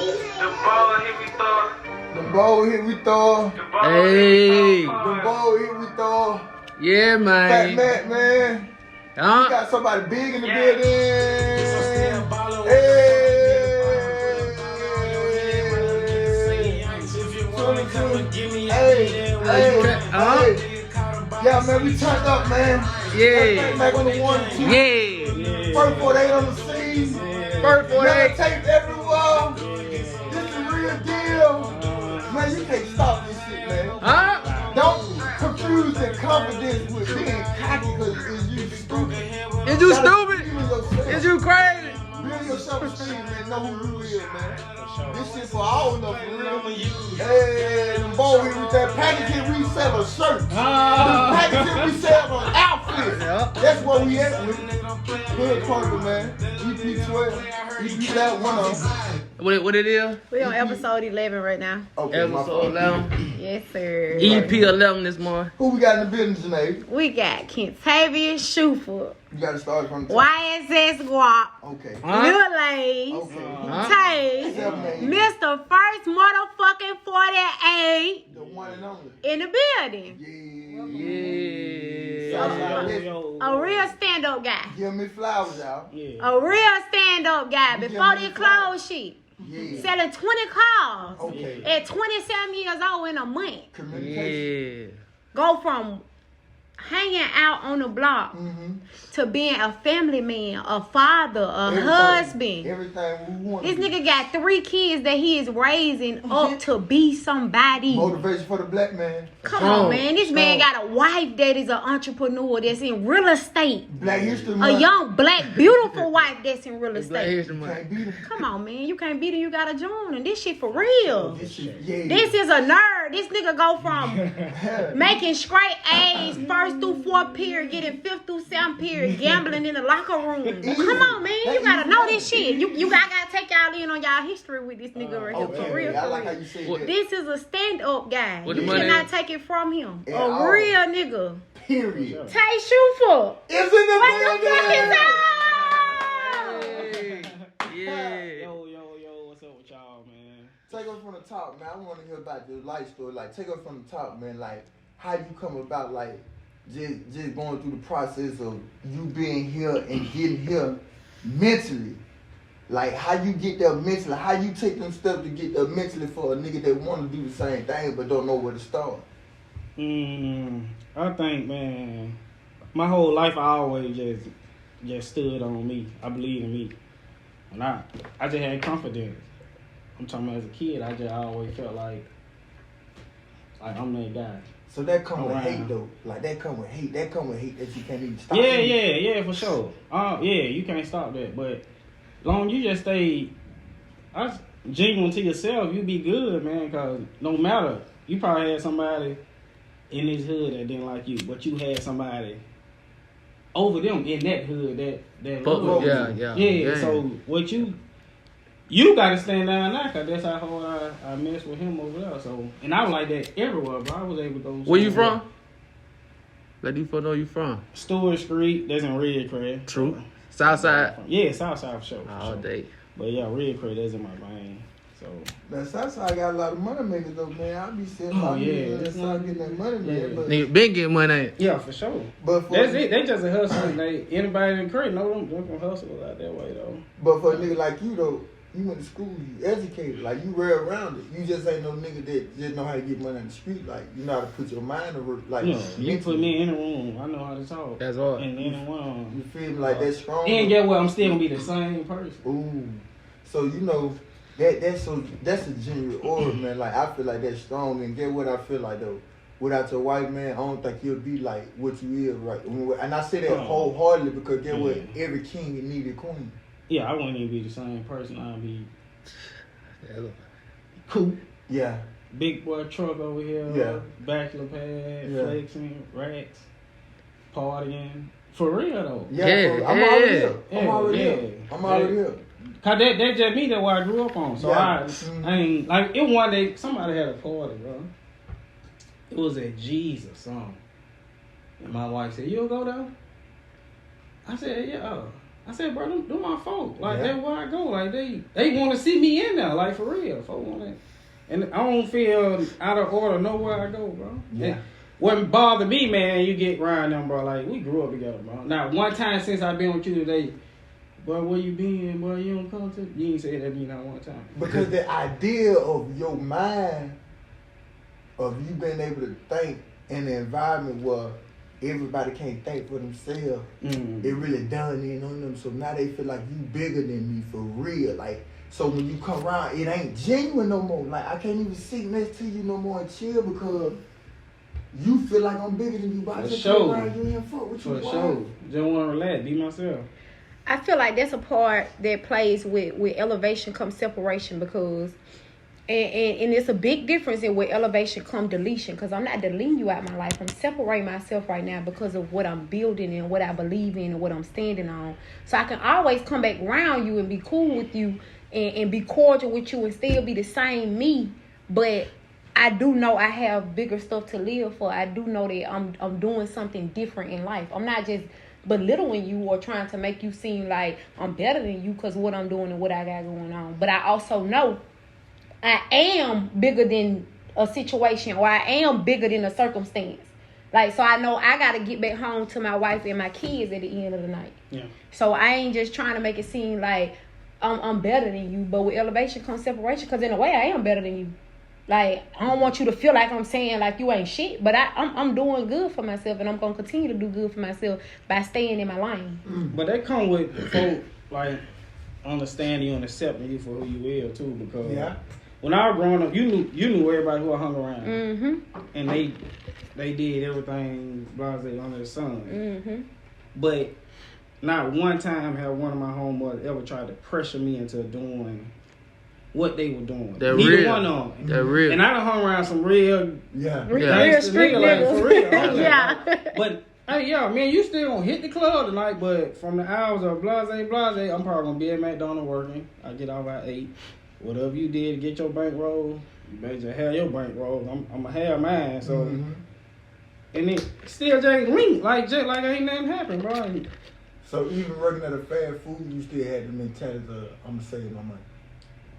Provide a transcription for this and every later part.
The ball hit we throw. Hey. The ball hit we throw. Yeah, man. Fat Matt, man. We got somebody big in the building. Hey. Hey. Yeah, man, we turned up, man. Yeah. Back on the 1 and 2. Yeah. First 48 on the scene. First 48. Tape everywhere. This is the real deal. Man, you can't stop this shit, man. Huh? Don't confuse the confidence with being cocky because is you stupid. Is you stupid? Is you crazy? Build your self-esteem, man. Know who you is, man. This shit for all of us, for real. Hey, the boy with that packaging, we sell a shirt. The packaging, we sell an outfit. That's what we at with. Good Parker, man. EP 12. EP that one of them. What it is? We on episode 11 right now. Okay, Episode 11. Yes, sir. EP 11 this morning. Who we got in the business tonight? We got Tay Shufford, You got to start from the top. YSS Guap, Okay. Lil Ace, Okay. Tay, Mr. First Motherfucking 48 The one and only. in the building. Yeah. A real stand-up guy. Give me flowers out. A real stand-up guy. Before this clothes shit. Yeah. Selling 20 cars. Okay. At 27 years old in a month. Communication. Yeah. Go from hanging out on the block to being a family man, a father, a husband. Everything we want. This nigga got 3 kids that he is raising up to be somebody. Motivation for the black man. Come on, man. This man got a wife that is an entrepreneur that's in real estate. Black History A Month. young, black, beautiful wife that's in real Black estate. History Month. Can't beat him. Come on, man. You can't beat it. You gotta join. And this shit for real. This shit, yeah. This is a nerd. This nigga go from making straight A's, first through 4th period, getting 5th through 7th period, gambling in the locker room. Come on, man. You gotta know this shit. You gotta take y'all in on y'all history with this nigga right here. For real, I for like how real. you say What- that. This is a stand-up guy. What You the money cannot is? take it from him. At A all. real nigga. Period. Tay Shufford. It's in the What the fuck is building. up? Yeah. Yo, what's up with y'all, man? Take us from the top, man. I want to hear about the life story. Like, take us from the top, man. Like, how you come about, like, just going through the process of you being here and getting here mentally. Like, how you get there mentally. How you take them steps to get there mentally for a nigga that want to do the same thing but don't know where to start. I think, man, my whole life I always just stood on me. I believe in me. And I just had confidence. I'm talking about as a kid, I just always felt like I'm that guy. So that come with Around. hate, though. Like, that come with hate. That come with hate that you can't even stop. Yeah, for sure. Yeah, you can't stop that. But long you just stay genuine to yourself, you be good, man. Because no matter, you probably had somebody in this hood that didn't like you, but you had somebody over them in that hood that loved you. Yeah. So what you got to stand down now, because that's how hard I messed with him over there. So, and I was like that everywhere, bro. I was able to go. Where you from? Let these folks know you from. Stewart Street, that's in Red Crest. True. Southside. Yeah, Southside for sure. All day. But yeah, Red Crest, that's in my vein. So. Now, Southside got a lot of money makers, though, man. I be saying, Oh, yeah. That's not getting that money, man. Yeah. But, Nigga been getting money, ain't it? Yeah, for sure. but for That's it. They just a hustler. Anybody in the crate know them from hustlers out that way though. But for a nigga like you, though, you went to school, you educated, like you real around it. You just ain't no nigga that just know how to get money on the street. Like, you know how to put your mind to work. Like, You put me in a room, I know how to talk. That's hard. And anyone. You feel me? Like, that's strong. And get what? I'm still gonna be the same person. Ooh. So, you know, that's a genuine aura, man. Like, I feel like that's strong. And get what I feel like, though. Without your white man, I don't think you'll be like what you is, right? And I say that wholeheartedly because get what? Every king needed a queen. Yeah, I wouldn't even be the same person. I'd be cool. Yeah. Big boy truck over here. Yeah. Bachelor pad, Yeah. flexing, racks, partying. For real though. Yeah, Yeah, I'm yeah. already here. Yeah, I'm already yeah. here. I'm already here. Cause that just me, that's what I grew up on. So Yeah. I ain't like it one day somebody had a party, bro. It was at Jesus song. And my wife said, "You'll go there?" I said, "Yeah." I said, bro, them my folk. Like, Yeah. that's where I go. Like, they want to see me in there. Like, for real. Folk want it. And I don't feel out of order nowhere I go, bro. Yeah. And what bother me, man, you get around them, bro. Like, we grew up together, bro. Now, one time since I've been with you today, boy, where you been, boy, you don't come to? You ain't said that to me not one time. Because the idea of your mind, of you being able to think in an environment where everybody can't think for themselves, it really done in on them. So now they feel like you bigger than me for real. Like, so when you come around, it ain't genuine no more. Like, I can't even sit next to you no more and chill because you feel like I'm bigger than you. But I just come around you and fuck with you. For sure. Just want to relax, be myself. I feel like that's a part that plays with elevation comes separation because and it's a big difference in where elevation come deletion because I'm not deleting you out of my life. I'm separating myself right now because of what I'm building and what I believe in and what I'm standing on. So I can always come back around you and be cool with you and be cordial with you and still be the same me. But I do know I have bigger stuff to live for. I do know that I'm doing something different in life. I'm not just belittling you or trying to make you seem like I'm better than you because what I'm doing and what I got going on. But I also know I am bigger than a situation or I am bigger than a circumstance. Like, so I know I got to get back home to my wife and my kids at the end of the night. Yeah. So I ain't just trying to make it seem like I'm better than you. But with elevation comes separation because in a way I am better than you. Like, I don't want you to feel like I'm saying like you ain't shit, but I'm doing good for myself and I'm going to continue to do good for myself by staying in my lane. But that come with folk, like, understanding you and accepting you for who you is, too, because when I was growing up, you knew everybody who I hung around. Mm-hmm. And they did everything blase under the sun. Mm-hmm. But not one time have one of my homeboys ever tried to pressure me into doing what they were doing. They're Neither real. one of them. They're real. And I done hung around some real Real street like, for real. niggas. Yeah. But hey, yeah, man, you still gonna hit the club tonight, but from the hours of blase, I'm probably gonna be at McDonald's working. I get off at 8. Whatever you did to get your bankroll, you better just have your bankroll. I'm gonna have mine. So, and it still just linked, like ain't nothing happened, bro. So even working at a fast food, you still had the mentality of I'm gonna save my money.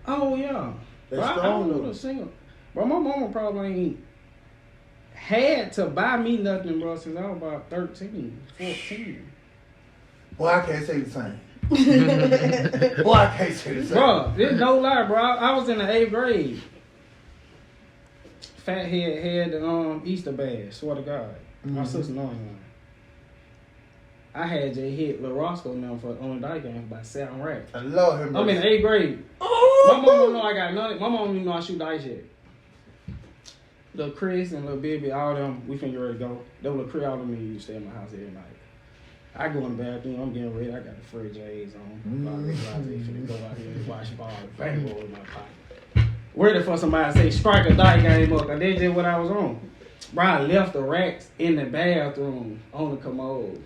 Oh yeah, That's I strong don't know though. the single, but my mama probably ain't had to buy me nothing, bro, since I was about 13, 14. Boy, I can't say the same. Boy, I can't say the same. Bro, this no lie, bro. I was in the 8th grade. Fat head had the Easter bash, swear to God. My sister knowing him. I had just hit Lil Roscoe now for on the dice game by 7 racks. I love him. I'm in the 8th grade. My mom don't know I got nothing. My mom don't even know I shoot dice yet. Lil Chris and Lil Bibby, all them, we finna get ready to go. They Lil Chris, all them niggas used to stay in my house every night. I go in the bathroom, I'm getting ready, I got the fridge J's on. Finna go out here and watch ball, bankroll in my pocket. Ready for somebody to say, strike a dice game up, and that's just what I was on. Bro, I left the racks in the bathroom on the commode.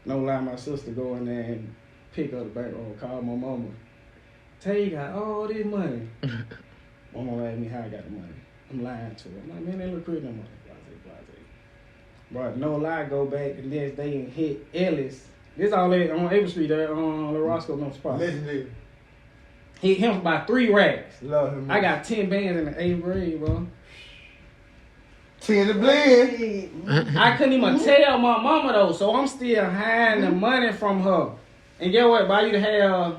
No lie, my sister go in there and pick up the bankroll, call my mama. Tay got all this money. Mama asked me how I got the money. I'm lying to her. I'm like, man, they look pretty no money. Bro, no lie, go back the next day and hit Ellis. This all that on April Street there on the Roscoe no spot. Legendary. Hit him for about 3 racks. Love him. I got 10 bands in the 8th grade, bro. 10 to blend. I couldn't even tell my mama though, so I'm still hiding the money from her. And get what? By you to have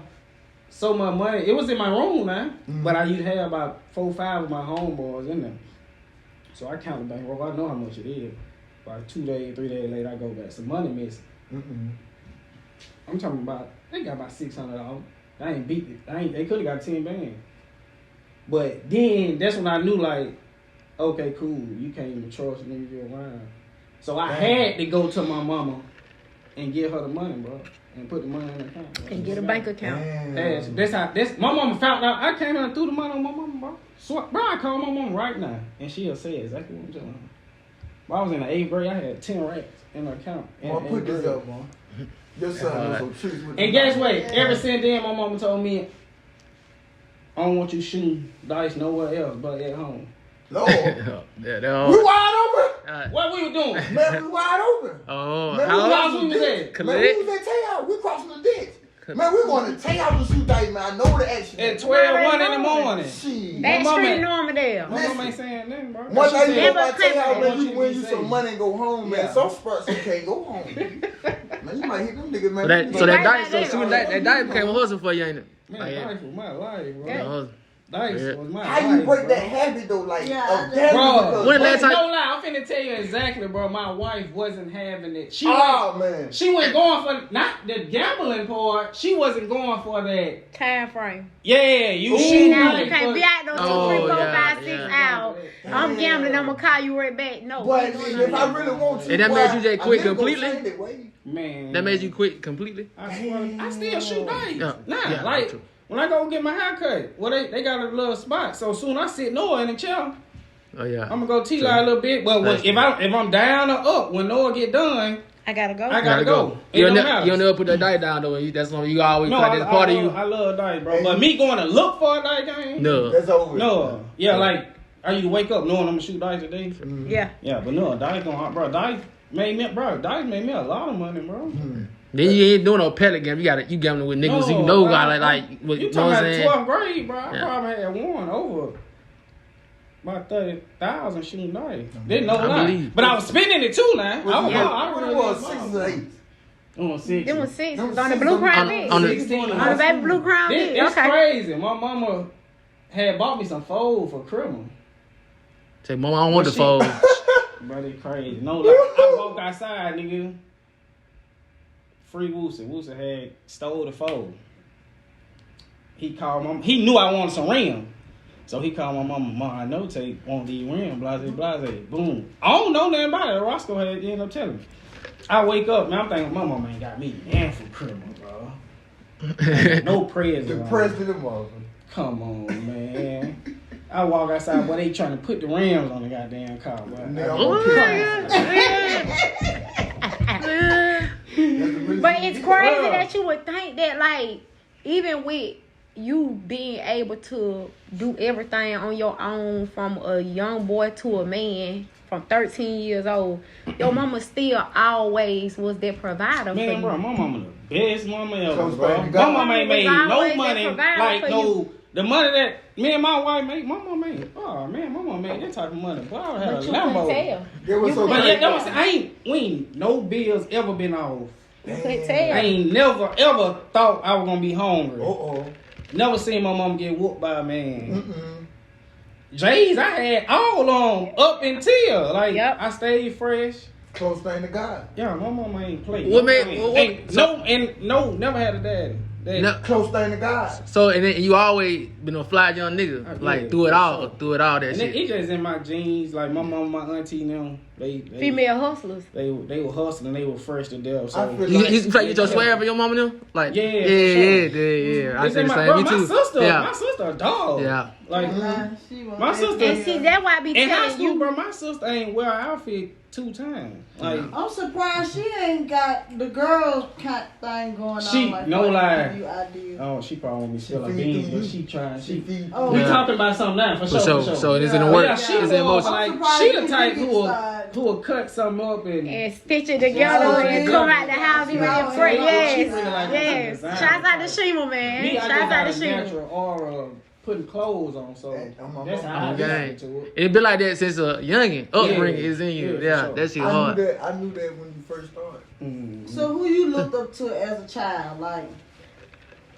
so much money, it was in my room, man. But I used to have about 4 or 5 of my homeboys in there. So I count the bankroll. I know how much it is. About 2 days, 3 days later, I go back. Some money missing. I'm talking about, they got about $600. I ain't beat it. They could have got 10 bands. But then, that's when I knew, like, okay, cool. You can't even trust a nigga you're around. So I had to go to my mama and give her the money, bro. And put the money in the account. Bro. And get a bank account. That's my mama found out. I came in and threw the money on my mama, bro. So, bro, I call my mama right now. And she'll say exactly what I'm telling her. When I was in the 8th grade, I had 10 racks in the account. Mom, put this up, man. Your son was some tricks with and guess what? Ever since then, my mama told me, I don't want you shooting dice nowhere else but at home. Lord. Yeah, We wide open. What we were doing? Man, we wide open. Oh, Man, how house crossing we the was ditch. at? Man, we was at Tay House. We crossing the ditch. Man, we going to Tay House to shoot dice, man. I know the action. At 12, 1 in the morning. Shit. That My street mama- Normandale. My mom ain't saying nothing, bro. One She day you said- go by Tay House, man, Never you win you say. some money and go home, man. Yeah. Some spots you can't go home. Man, you might hit them niggas, man. So that Right dice, so there. shooting that dice became a hustle for you, ain't it? Man, Like, yeah. dice was my life, bro. Yeah. Hustle. Dice Yeah. was my How life, you break bro. that habit though, like Yeah, of I gambling? Bro, because when the last money- time- No lie, I'm finna tell you exactly, bro. My wife wasn't having it. She Oh man. she wasn't going for not the gambling part. She wasn't going for that. Time frame. Yeah, you Ooh. shoot Now dice, you can't but- be out no 2, 3, Oh, 4, yeah, 5, 6 yeah. hours. I'm gambling. I'm gonna call you right back. No. But we ain't doing if none I of that. really want to, And that boy, made you just a quit nigga gonna completely? change it, wait. Man, That made you quit completely? I swear, I still shoot dice. Yeah, Nah, yeah, like true. when I go get my hair cut, well they got a little spot. So soon I sit Noah in the chair. Oh yeah. I'm gonna go T-line a little bit. But That's if I'm down or up, when Noah get done, I gotta go. I gotta go. It You don't don't matter. never put that dice down though. That's something you always No, feel like that's part of you. I love dice, bro. But me going to look for a dice game? No. That's over. No. Yeah, like I used to wake up knowing I'm gonna shoot dice today. Yeah. Yeah, but no, dice going, bro. Dice made me a lot of money, bro. Then you ain't doing no pellet game. You gambling with niggas you know got like what you you know what I'm talking saying? about 12th grade, bro? I Yeah. probably had won over about 30,000 shooting dice. Didn't know I lie, believe. but I was spending it too now. I was It was 6 or 8. on 6. Them was 6. Them Was on the six blue on- crown on- bit. on the- 16. On the baby blue crown bit. It's Okay. crazy. My mama had bought me some fold for Christmas. Say, Mama, I don't want the But fold. Bro, they crazy. No, like, I walk outside, nigga. Free Woosie. Woosie had stole the fold. He called my he knew I wanted some rim. So he called my mama, Mom, I know Tay want these rim, blase, blase. Boom. I don't know nothing about it. Roscoe had ended up telling me. I wake up, man, I'm thinking my mama ain't got me in for Christmas, bro. No presents. Depressed in the motherfucker. Come on, man. I walk outside, boy, they trying to put the rims on the goddamn car, bro. Nigga, I'm Oh, gonna But it's crazy that you would think that, like, even with you being able to do everything on your own from a young boy to a man from 13 years old, your mama still always was that provider for Man, you. bro, my mama the best mama ever, Comes bro. back My to God. mama ain't made Was no always money, that provider like for no, you. the money that me and my wife made, my mama made. Oh man, my mama made that type of money. Boy, I would have But a you couldn't Lambo. tell. It was You so But crazy. yeah, that was, we ain't no bills ever been off. You couldn't I tell. ain't never ever thought I was gonna be hungry. Uh-oh. Never seen my mom get whooped by a man. Mm-mm. J's I had all on up until like Yep. I stayed fresh. Close thing to God. Yeah, my mama ain't played. What My made- mama what- ain't- never had a daddy. No, Close thing to God. so and then you always been a fly young nigga, like Yeah, through it for all, sure. that And shit. it just in my genes. Like my mama, my auntie, them they Female hustlers. They were hustling. They were fresh to death. So I feel You, like you feel like you get your swag for your mama now? Like Yeah, for yeah. I it's say in the my, same. bro, Me my too. sister, Yeah. my sister a dog. Yeah. Like She my sister And see, that's why I be in high telling school, you. bro. My sister ain't wear an outfit 2 times. Like I'm surprised she ain't got the girl kind of thing going She- on. Like no that. lie. Give you ideas. oh, she probably want me to spill her feed beans, them but you. she trying. She She feed. Oh, we Yeah. talking about something now for For sure. sure. So it's in the Yeah. work. Yeah, she It's in more motion. like I'm she the surprised type you who didn't will start. cut something up and And stitch it together Yeah. and come out the house even Yeah. in front. Yeah. Yes. She really like Yes. design. Shouts out to Shima, man. me, I Shouts just out got to a Shima. natural aura of putting clothes on, so I'm that's how I Okay. listen to it. It been like that since a youngin. Upbringing Yeah. is in you. Yeah, for Yeah, sure. that shit I hard. knew that when you first started. So who you looked up to as a child? Like,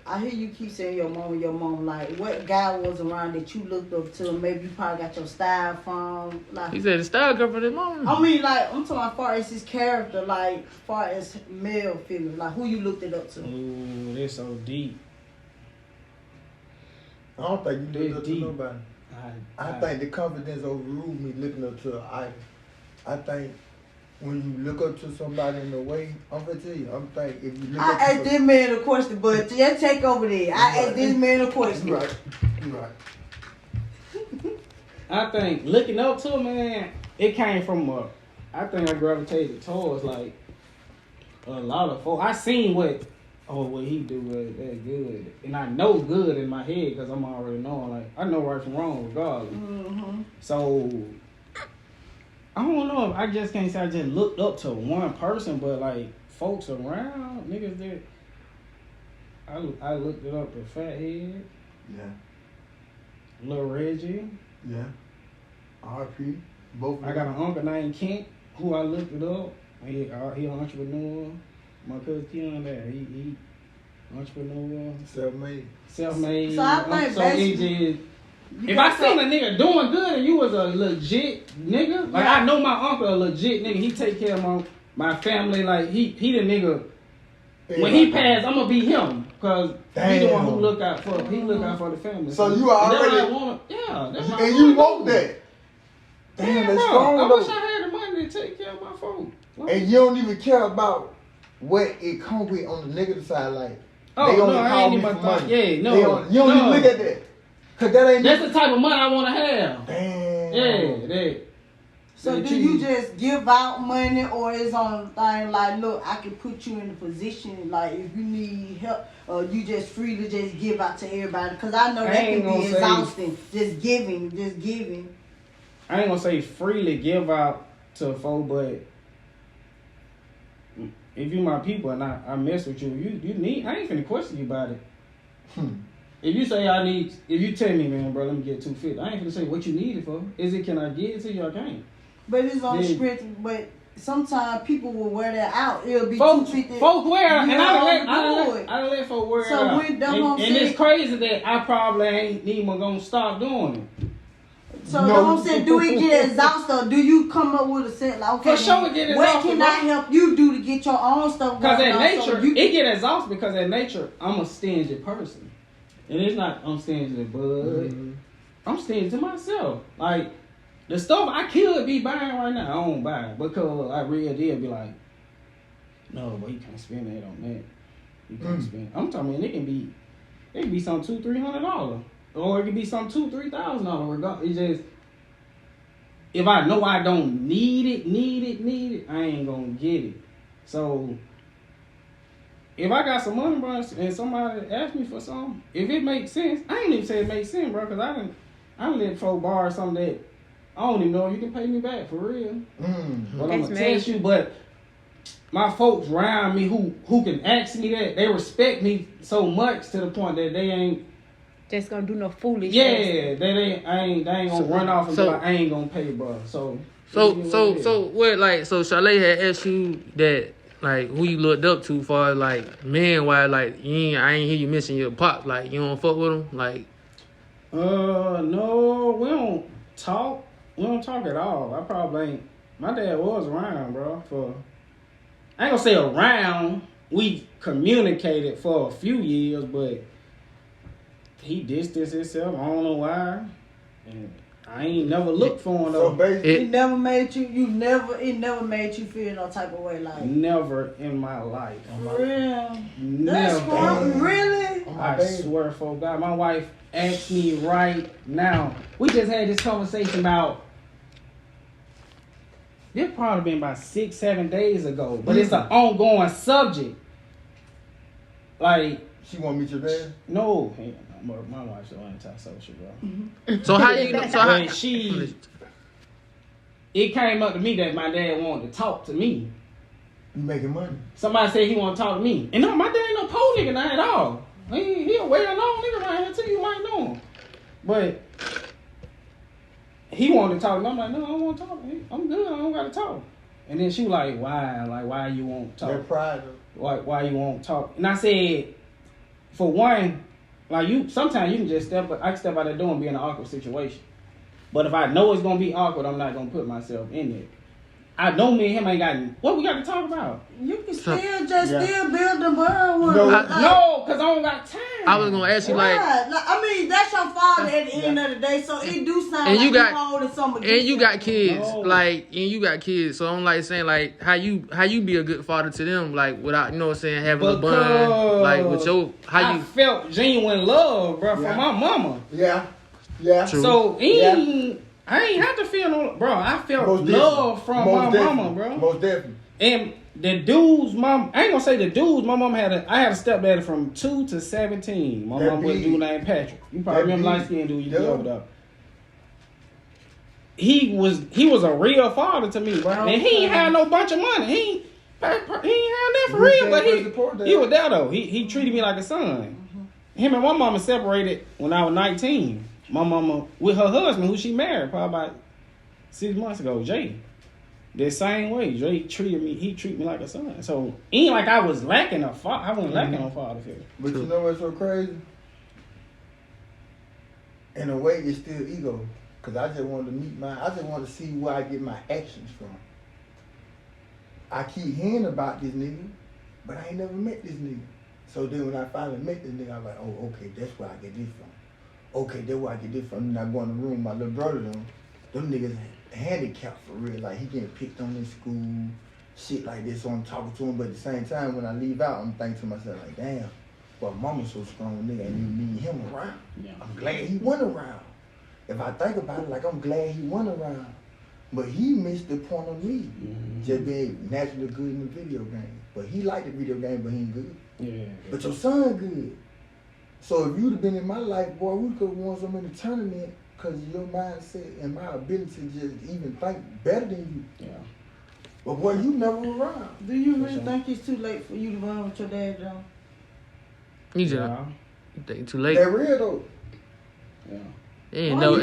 I hear you keep saying your mom. Like, what guy was around that you looked up to? Maybe you probably got your style from. Like, He said the style come from his mama. I mean, like, I'm talking about far as his character, like, far as male, female. Like, who you looked it up to? Ooh, that's so deep. I don't think you looked up to Deep. nobody. I think the confidence overruled me looking up to an idol. I think when you look up to somebody in a way, I'm gonna tell you, I'm think if you look I up to asked this man a question, but just take over there. I asked this man a question. You right. You right. I think looking up to a man, it came from I think I gravitated towards like a lot of folks. I seen what he do that good, and I know good in my head because I'm already knowing. Like I know right from wrong regardless. Mm-hmm. So I don't know if I just can't say I just looked up to one person, but like folks around, niggas that I looked it up to Fathead. Yeah. Lil Reggie. Yeah. RP. Both. I got an uncle named Kent who I looked it up. He an entrepreneur. My cousin Keon there. He entrepreneur. Self-made. So I think basically, if I seen a nigga doing good and you was a legit nigga, like I know my uncle a legit nigga. He take care of my family. Like he the nigga. When he passed, I'm gonna be him, cause he the one who look out for the family. So you already that's what and you want that. Damn, that's strong. I wish I had the money to take care of my folks. And you don't even care about what it comes with on the negative side, like oh they only no, I call ain't me even for thought. money. Yeah, no, You don't even look at that, cause that ain't. That's the type of money I want to have. Damn. Yeah, that. So do you just give out money, or is on thing like, look, I can put you in a position like if you need help, or you just free to just give out to everybody? Because I know that can be exhausting. Just giving. I ain't gonna say freely give out to folk, but if you my people and I mess with you, you need. I ain't finna question you about it. If you say if you tell me, man, bro, let me get $250, I ain't finna say what you need it for. Is it can I get it to you? I can't. But it's on script. But sometimes people will wear that out. It'll be folks $250. Folks wear, and I don't let folks wear it so out. And it's crazy that I probably ain't even gonna stop doing it. So no. I'm saying, do it get exhausted, or do you come up with a set like, okay, for sure it get exhausted, what can I help you do to get your own stuff? Because at nature, it get exhausted because at nature, I'm a stingy person. And it's not I'm stingy to Bud. I'm stingy to myself. Like, the stuff I could be buying right now, I don't buy it because I really did be like, no, but you can't spend that on that. You can't spend. I'm talking, man, it can be some $200-$300, or it could be some $2,000-$3,000. It's just, if I know I don't need it, I ain't gonna get it. So if I got some money, bro, and somebody ask me for something, if it makes sense, I ain't even say it makes sense, bro, because I done let folk borrow something that I don't even know if you can pay me back for real. But I'm gonna test you, but my folks around me who can ask me that, they respect me so much to the point that they ain't just gonna do no foolish. Yeah, they ain't gonna run off and be like, I ain't gonna pay, bro. So what, like, so Chalet had asked you that, like, who you looked up to for, like, man-wise, like, I ain't hear you mention your pop, like, you don't fuck with him, like. No, we don't talk. We don't talk at all. I probably ain't. My dad was around, bro. I ain't gonna say around. We communicated for a few years, but he distanced himself. I don't know why. And I ain't never looked for him though. So basically, it never made you. It never made you feel no type of way, like. Never in my life. For real. Never. That's really. I swear for God, my wife asked me right now. We just had this conversation about. This probably been about 6-7 days ago, but it's an ongoing subject. Like, she want to meet your dad? No, my wife's an anti-social, bro. So how you know? So how it came up to me that my dad wanted to talk to me. You making money? Somebody said he want to talk to me, and no, my dad ain't no pole nigga now at all. He a well-known nigga right here too. You might know him, but. He wanted to talk to me. I'm like, no, I don't want to talk. I'm good. I don't got to talk. And then she was like, why? Like, why you won't talk? That pride. Why you won't talk? And I said, for one, like sometimes you can just I can step out the door and be in an awkward situation. But if I know it's going to be awkward, I'm not going to put myself in it. I know me and him ain't got what we got to talk about. You can still build the bond one. No, because I don't got time. I was gonna ask you like I mean, that's your father at the end of the day, so it do sound and like you holding something. And you got kids, No. like, and you got kids. So I'm like saying like how you be a good father to them, like without what I'm saying having a bond, like with your I felt genuine love, bro, from my mama. Yeah. True. So I ain't have to feel no, bro. I felt love from my mama, bro. Most definitely. And the dude's mom, I ain't gonna say the dude's. My mom I had a stepdaddy from 2 to 17. My mom was a dude named Patrick. You probably remember light skinned dude. You be over there. he was a real father to me, bro. And he ain't had no bunch of money. He ain't had that for real, but he was there though. He treated me like a son. Him and my mama separated when I was 19. My mama with her husband, who she married probably about 6 months ago, Jay. The same way, Jay treated me like a son. So ain't like I was lacking a father. I wasn't lacking a father figure. But you know what's so crazy? In a way, it's still ego. Cause I just wanted to see where I get my actions from. I keep hearing about this nigga, but I ain't never met this nigga. So then when I finally met this nigga, I was like, oh, okay, that's where I get this from. Okay, that's where I get this from. Then I go in the room with my little brother, them niggas handicapped for real. Like, he getting picked on in school, shit like this, so I'm talking to him. But at the same time, when I leave out, I'm thinking to myself, like, damn, well, mama's so strong, nigga, and you need him around. Yeah. I'm glad he went around. If I think about it, like, I'm glad he went around. But he missed the point on me. Just being naturally good in the video game. But he liked the video game, but he ain't good. Yeah. But your son good. So if you'd have been in my life, boy, we could have won so many tournaments because your mindset and my ability to just even think better than you. Yeah. But boy, you never around. Do you really think it's too late for you to run with your dad, John? You think too late? That real though. Yeah. Ain't no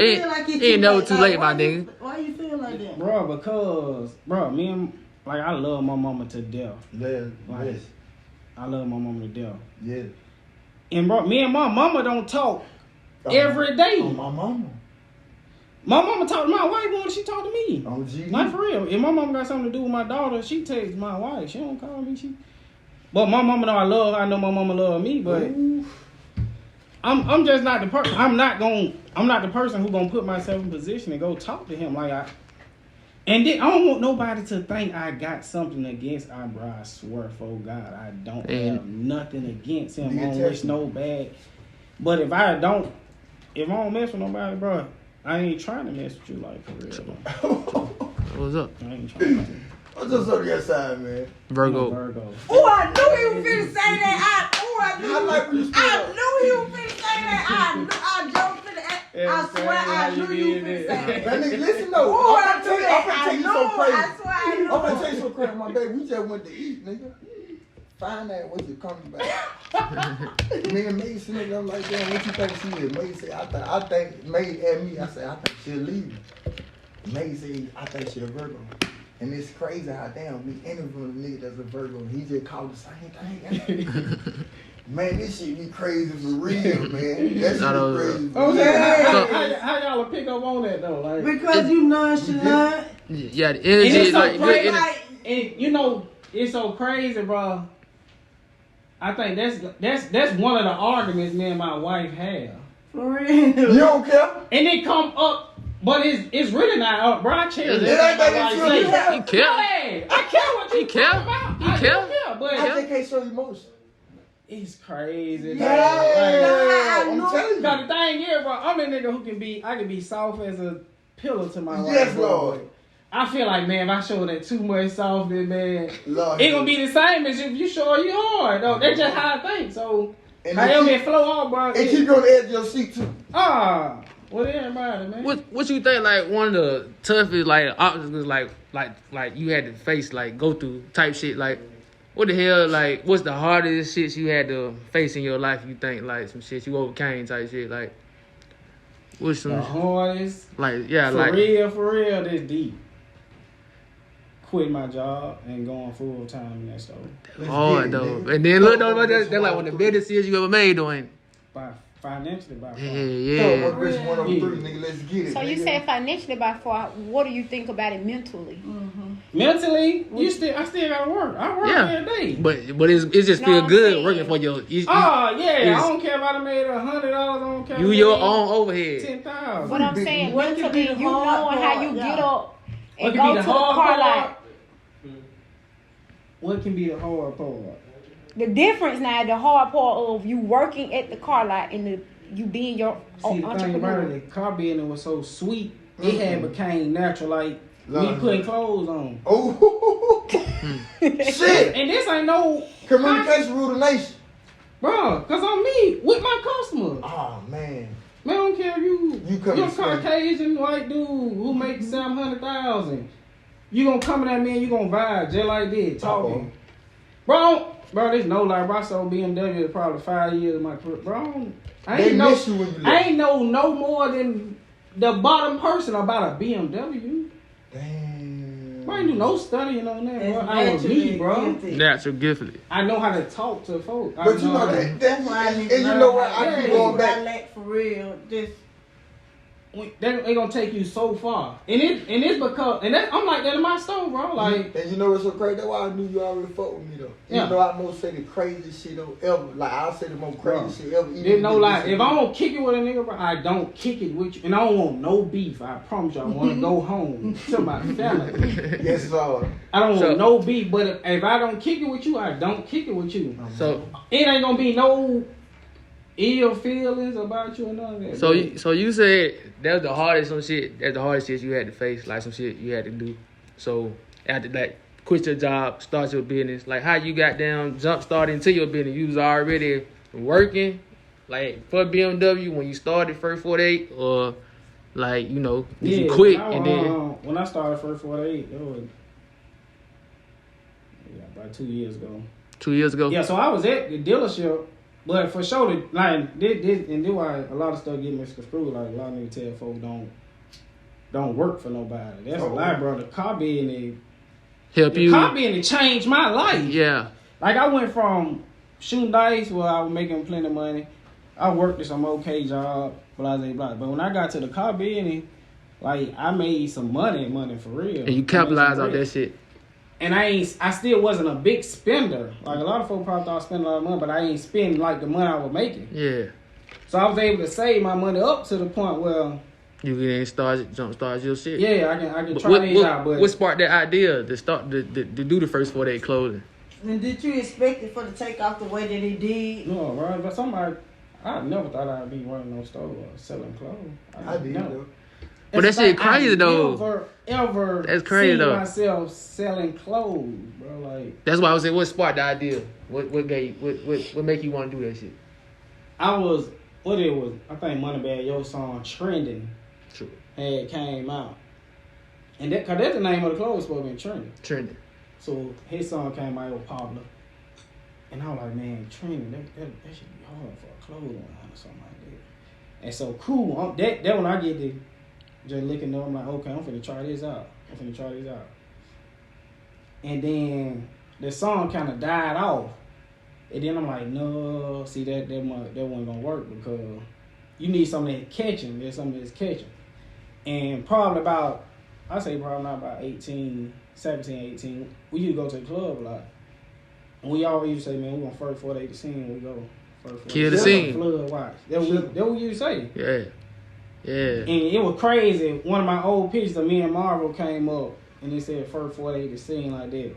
too late, my nigga. Why you feel like that? Bro, because, me and, like, I love my mama to death. Yeah, like, yes. I love my mama to death. Yeah. And, bro, me and my mama don't talk every day. Oh, my mama. My mama talk to my wife more than she talk to me. Oh, gee. Like, for real. If my mama got something to do with my daughter, she texts my wife. She don't call me. But my mama know I love her. I know my mama love me, but... Ooh. I'm just not the person. I'm not the person who gonna put myself in position and go talk to him and then I don't want nobody to think I got something against bro. I swear for God, I don't have nothing against him. I don't wish no bad. But if I don't mess with nobody, bro, I ain't trying to mess with you like for real. What's up? I ain't trying to. What's up on your side, man? Virgo. Oh, I knew he was finna say that. I knew he was finna say that. I jumped to the I swear I knew you was finna say that. That nigga, listen though. Oh, I'm gonna tell you so crazy. I swear I knew. I'm gonna tell you so crazy, my baby. We just went to eat, nigga. Find out what you coming back. Me and May sitting there like, damn, what you think she is? May say, I think May and me. I said, I think she'll leave. May say, I think she's a Virgo. And it's crazy how damn me interviewing a nigga that's a Virgo. He just called the same thing. Man, this shit be crazy for real, man. That shit be crazy. Okay, how y'all pick up on that though? Like, because you nonchalant. Yeah, the energy is like, so crazy. And you know, it's so crazy, bro. I think that's one of the arguments me and my wife have. For real. You don't care? And it come up. But it's really not up, bro. I cherish it. He care. I care what you care about. He care. But I just can't show emotion. It's crazy. Yeah, I'm telling you. Now the thing is, bro, I'm a nigga who I can be soft as a pillow to my wife. Yes, Lord. I feel like, man, if I show that too much softness, man, Lord, it gonna be the same as if you show you hard. Though. That's just how I think. So, however it flow off, bro. And keep you on the edge of your seat, too. What everybody, man? What you think like one of the toughest like obstacles like you had to face like go through type shit like what the hell like what's the hardest shit you had to face in your life you think like some shit you overcame type shit like what's some the hardest like yeah for real this deep quitting my job and going full time in that store. Hard though and then look though they're like one of the biggest decisions you ever made doing financially by far. Yeah. Nigga, let's get it. So you said financially by far. What do you think about it mentally? Mm-hmm. Mentally, I still gotta work. I work every day. But it just feel good working for your. I don't care if I made $100. I don't care. You your own overhead. 10,000. But I'm saying mentally, you knowing how you get up and go to the car lot. What can be the hard part? The difference now, the hard part of you working at the car lot and you being your own entrepreneur. The car business was so sweet, it had became natural, like me putting clothes on. Oh, shit! And this ain't no communication rule the nation, bro. Cause I'm me with my customers. Oh man, I don't care if you You You're a Caucasian white dude who makes $700,000. You gonna come to that man, you gonna vibe just like this, talking. Bro, there's no lie. Bro, I sold BMW probably 5 years of my career. Bro, I ain't know no more than the bottom person about a BMW. Damn. Bro, I ain't do no studying on that, bro. I was me, bro. Natural gifted. I know how to talk to folks. But you know that's why I need to learn. And you know what? I keep going back. For real, just. They gonna take you so far, and it's because I'm like that in my store, bro. Like, and you know what's so crazy? That's why I knew you already fuck with me though. Yeah. You know I most say the craziest shit ever. Like I'll say the most crazy shit ever. There's no lie. If I don't kick it with a nigga, bro, I don't kick it with you, and I don't want no beef. I promise you, I want to go home to my family. Yes, sir. I don't want no beef, but if I don't kick it with you, I don't kick it with you. So it ain't gonna be no ill feelings about you and none of that. So you said that was the hardest shit. That's the hardest shit you had to face, like some shit you had to do. So after that, quit your job, start your business. Like how you got down, jump started into your business. You was already working, like for BMW when you started First 48, or like did you quit and then when I started First 48, it was about 2 years ago. 2 years ago. Yeah, so I was at the dealership. But for sure, like this and this why a lot of stuff get misconstrued. Like a lot of niggas tell folks don't work for nobody. That's a lie, bro. The car business help you. The car business changed my life. Yeah. Like I went from shooting dice where I was making plenty of money. I worked at some okay job, blah blah blah. But when I got to the car business, like I made some money for real. And you capitalized on that shit. And I still wasn't a big spender. Like a lot of folks probably thought I spent a lot of money, but I ain't spend like the money I was making. Yeah. So I was able to save my money up to the point where you can jumpstart your shit. Yeah, I can try these out. But what sparked that idea to start to do the First 48 clothing? And did you expect it for to take off the way that it did? No, right? But I never thought I'd be running no store or selling clothes. I did though. But that shit crazy though. Ever that's crazy though. Myself selling clothes, bro. Like that's why I was saying, what sparked the idea? What make you want to do that shit? I think Moneybag, your song Trending, True, had came out, and that's the name of the clothes supposed to be Trending. So his song came out, it was popular, and I was like, man, Trending, that should be hard for a clothes line or something like that. And so cool. That when I get to just looking up, I'm like, okay, I'm finna try this out. And then the song kind of died off. And then I'm like, no, see that wasn't gonna work because you need something that's catching. There's something that's catching. And probably not about 18, 17, 18, we used to go to the club a lot. And we always used to say, man, we're gonna First 48 the scene. We go First 48. Kill the scene. Flood watch. That what we used to say. Yeah. Yeah. And it was crazy. One of my old pictures of me and Marvel came up and it said First 48 the scene like that.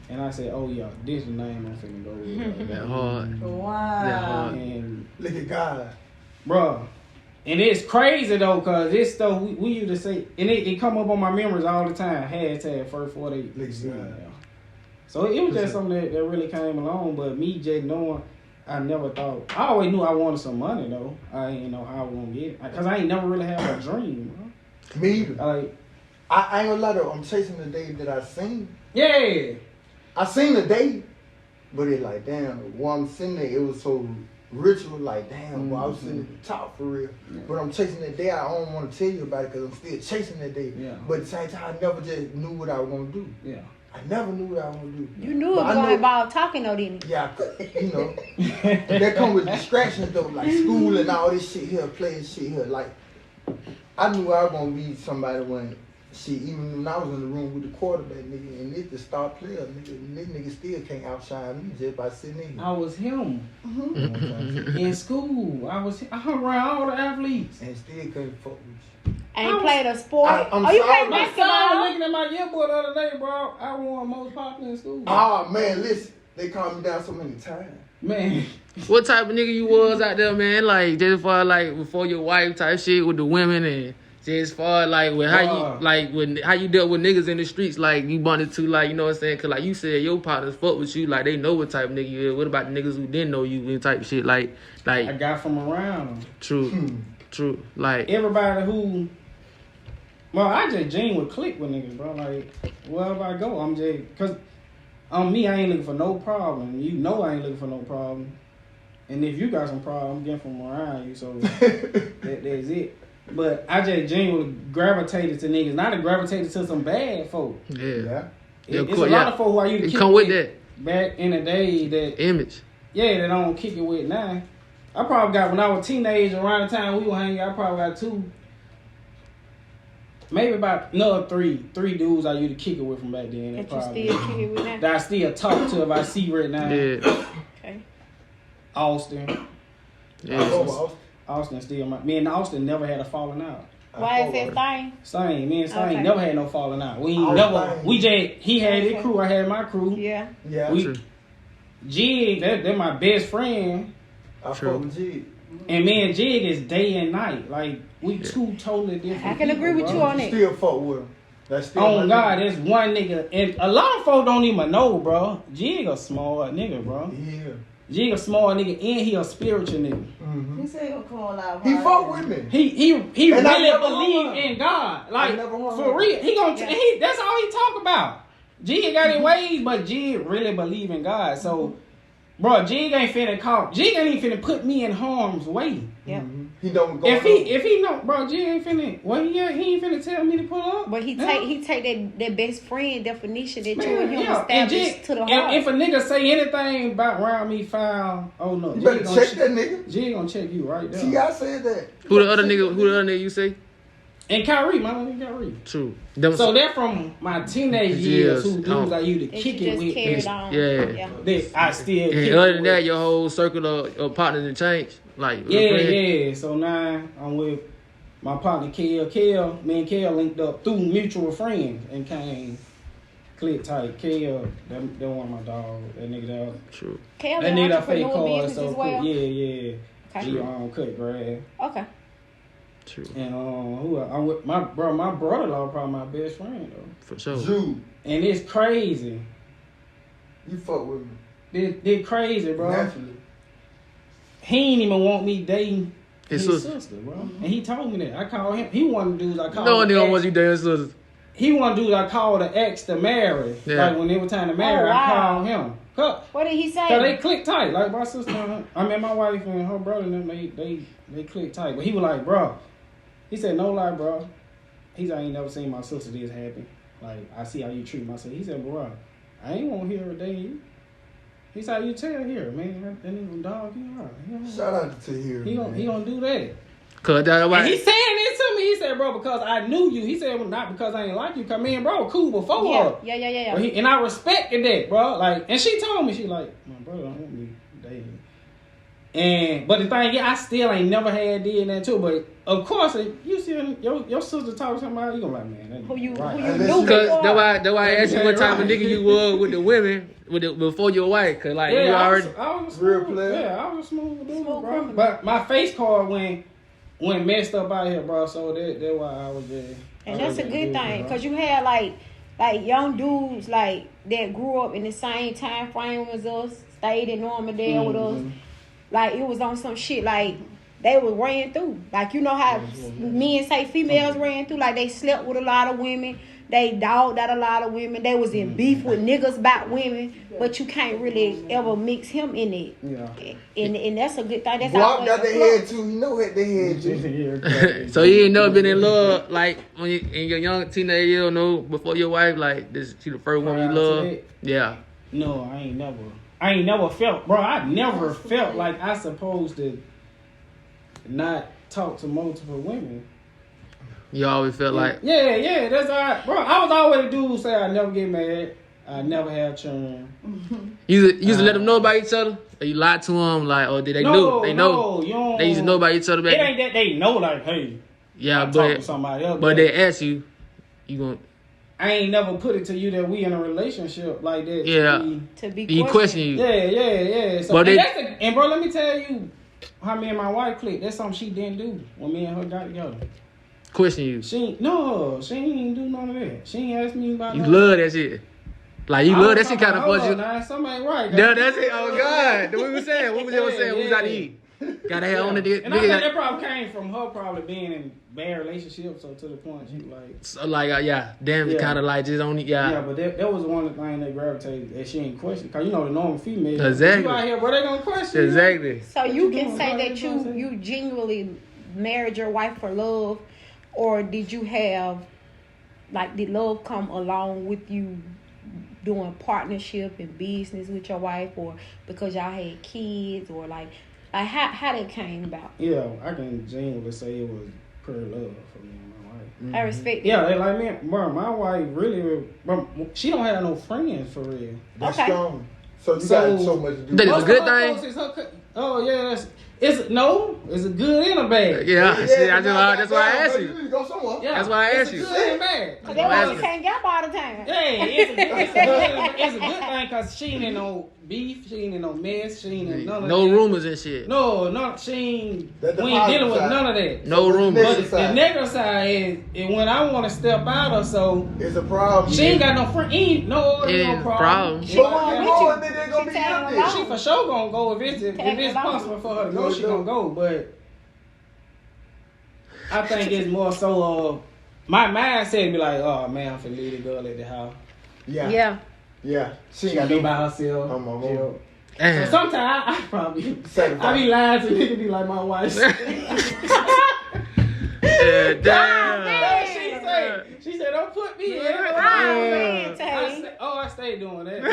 And I said, oh yeah, this is the name I'm finna go with. That hard. Wow. That hard. And look at God. Bruh. And it's crazy though, cause this stuff we used to say, and it come up on my memories all the time. Hashtag First 48 the scene. So it was just something that really came along, but me just knowing, I never thought. I always knew I wanted some money though. I didn't know how I was gonna get it, cause I ain't never really had a dream, bro. Me either. Like, I ain't gonna lie though. I'm chasing the day that I seen. Yeah. I seen the day, but it like damn. While I'm sitting there, it was so ritual. Like damn, well, I was sitting at the top for real. Yeah. But I'm chasing that day. I don't want to tell you about it because I'm still chasing that day. Yeah. But at the same time, I never just knew what I was gonna do. Yeah. I never knew what I was gonna do. You knew it was gonna involve talking though, didn't you? Yeah, that come with distractions though, like school and all this shit here, playing shit here. Like I knew I was gonna be somebody when even when I was in the room with the quarterback nigga and this the star player nigga, this nigga still can't outshine me just by sitting in here. I was him. In school. I hung around all the athletes. And still couldn't fuck with you. Ain't played a sport. I'm you sorry. played My son basketball? was looking at my yearbook the other day, bro. I won most popular in school. Oh man, listen, they called me down so many times. Man. What type of nigga you was out there, man? Like just far like before your wife type shit with the women and just far like with how you dealt with niggas in the streets, like you wanted to, like, you know what I'm saying? Cause like you said, your partners fuck with you, like they know what type of nigga you is. What about the niggas who didn't know you and type shit, like I got from around. True. True. Like everybody who, well, I just genuinely click with niggas, bro. Like wherever I go, I'm just cause on me, I ain't looking for no problem. You know, I ain't looking for no problem. And if you got some problem, I'm getting from around you. So that's it. But I just genuinely gravitated to niggas. Not to gravitated to some bad folk. Yeah. It's a lot of folk who I used to it kick come with that back in the day that image. Yeah, that I don't kick it with now. I probably got, when I was a teenager, around the time we were hanging, I probably got 2, maybe about another 3 dudes I used to kick it with from back then. That you still kick it with now? That I still talk to if I see right now. Yeah. Okay. Austin. Yeah. Austin still me and Austin never had a falling out. Why is that thing? Same. Me and Stain Okay. never had no falling out. We ain't never. We just, he had his crew, I had my crew. Yeah. We, Jig, that my best friend. I fuck with Jig. And me and Jig is day and night. Like, we 2 totally different I can agree with bro. you on it. Still fuck with him. That's still Oh God, there's one nigga, and a lot of folk don't even know, bro. Jig a smart nigga, bro. Yeah. Jig a smart nigga, and he a spiritual nigga. Mm-hmm. He said he'll call out. He fuck with me. He And I really never believe hung in God, like never hung for up. real. He gonna that's all he talk about. Jig got his ways, but Jig really believe in God. So, bro, Jig ain't finna finna put me in harm's way. Yeah. Mm-hmm. He don't go. If he know, bro, Jig ain't finna. Well, he ain't finna tell me to pull up. But he take that best friend definition that you Man, and him yeah. And established Jig, to the heart. if a nigga say anything about around me foul, oh no, You better Jig gonna check that nigga. Jig gonna check you right there. See, I said that. Who the other nigga you say? And Kyrie, my nigga Kyrie. True. So they're from my teenage years, who dudes I used to that kick you it just with. carried on. Yeah. That I still And kick other it than with. that, your whole circle of partners and change. Like Yeah. So now I'm with my partner Kel. Me and Kel linked up through mutual friends and came click tight. Kel, that one of my dog. That nigga that. True. Kale That an nigga that fake entrepreneur cars business so as cool. well. Yeah. Okay. He cut grass. Okay. True. And I'm with my brother-in-law probably my best friend though. For sure. Jude, And it's crazy. you fuck with me. They crazy, bro. Naturally. He ain't even want me dating his sister. sister, bro. And he told me that. I called him. He one of the dudes I called. No one the nigga ex- wants you dating sisters. He one of the dudes I called the ex to marry. Yeah. Like when they were time to marry, Oh, wow. I called him. Cause What did he say? they click tight. Like my sister, my wife and her brother and them, they click tight. But he was like, bro. He said, no lie, bro. He said, I ain't never seen my sister this happy. Like, I see how you treat my sister. He said, bro, I ain't want to hear her dating you. He said, you tell here, man. That nigga dog, Shout out to here. he gonna do that. Cause that's And why. he saying this to me. He said, bro, because I knew you. He said, well, not because I ain't like you. Cause me and bro were cool before her. Yeah. But and I respected that, bro. Like, and she told me, she like, my brother don't want me dating. But the thing, I still ain't never had did that too. But of course, if you see your sister talk to somebody, you gonna like, man, that Who you right. knew Cause before. that's why I asked you what type of Right. nigga you were with the women before your wife. Cause like you already. I was a Real smooth, player. Yeah, I was a smooth dude, Smooth bro. criminal. But my face card went messed up out here, bro. So that's why I was there. And that's a good thing, cause you had like young dudes like that grew up in the same time frame as us, stayed in Normandale with us. Like it was on some shit like they was ran through. Like you know how men say females ran through. Like they slept with a lot of women, they dogged out a lot of women. They was in beef with niggas about women, but you can't really ever mix him in it. Yeah. And that's a good thing. That's Guap always got a their plus. head too. You know what they head too. So you ain't never been in love like when you in your young teenage years, no, before your wife, like this she the first one you Prior to love. that? Yeah. No, I ain't never felt, bro. I never felt like I supposed to not talk to multiple women. You always felt like Yeah, that's all right. Bro, I was always a dude who say I never get mad. I never have churn. you used to let them know about each other. Or you lied to them, like, or did they know? They know. No, you don't, They used to know about each other back It then. ain't that they know, like, hey, Yeah, I talk to but somebody else. they ask you, you gonna I ain't never put it to you that we in a relationship like that. Yeah. To be you question you. Yeah. So, But and bro, let me tell you how me and my wife clicked. That's something she didn't do when me and her got together. Question you. She ain't do none of that. She ain't asked me about You none love that shit. Like you love that shit kind of fuck for you. Nah, something ain't right. No, that's it. Oh God, what we was saying? What was you saying? We was out to eat. Gotta have on the And I think that probably came from her probably being in bad relationships, so to the point she like. So like kind of like just only Yeah, but that was one of the things that gravitated that she ain't question, cause you know the normal female. Exactly. You out here, bro, they gonna question. Exactly. So you can doing, say bro? that you genuinely married your wife for love, or did you have, like, did love come along with you doing partnership and business with your wife, or because y'all had kids, or like how that came about? Yeah, I can genuinely say it was pure love for me and my wife. Mm-hmm. I respect Yeah, that. they like me, bro. My wife really, bro, she don't have no friends for real. That's Okay. strong. So you So- got so much to do. That is Most a good of her thing. folks is her oh yeah, it's a good and a bad. Yeah, see, that's why I asked You you. need to go somewhere. Yeah, That's why I it's asked a you. good and bad. Cause that's why you can't get all the time. Hey, it's a good thing because she ain't in no beef, she ain't in no mess, she ain't in none of No that. rumors and shit. No, she ain't. That's the We ain't dealing with positive none of that. No rumors. But the negative side is when I want to step out or so, It's a problem. she ain't got no friend. Ain't no Yeah, problem. problem. But Yeah, when you yeah. go, then they gonna be She tagging empty. along. She for sure gonna go if it's along. possible for her to go. She gonna go, but I think it's more so. My mindset be like, oh man, I'm finna leave the girl at the house. Yeah. She She ain't got be no. by herself. Come on, Yeah. mama. So Damn. sometimes I probably Sacrifice. I be lying to niggas be like my wife. Yeah, damn. She said, don't put me in. Oh, man, I Tay. stay doing that. I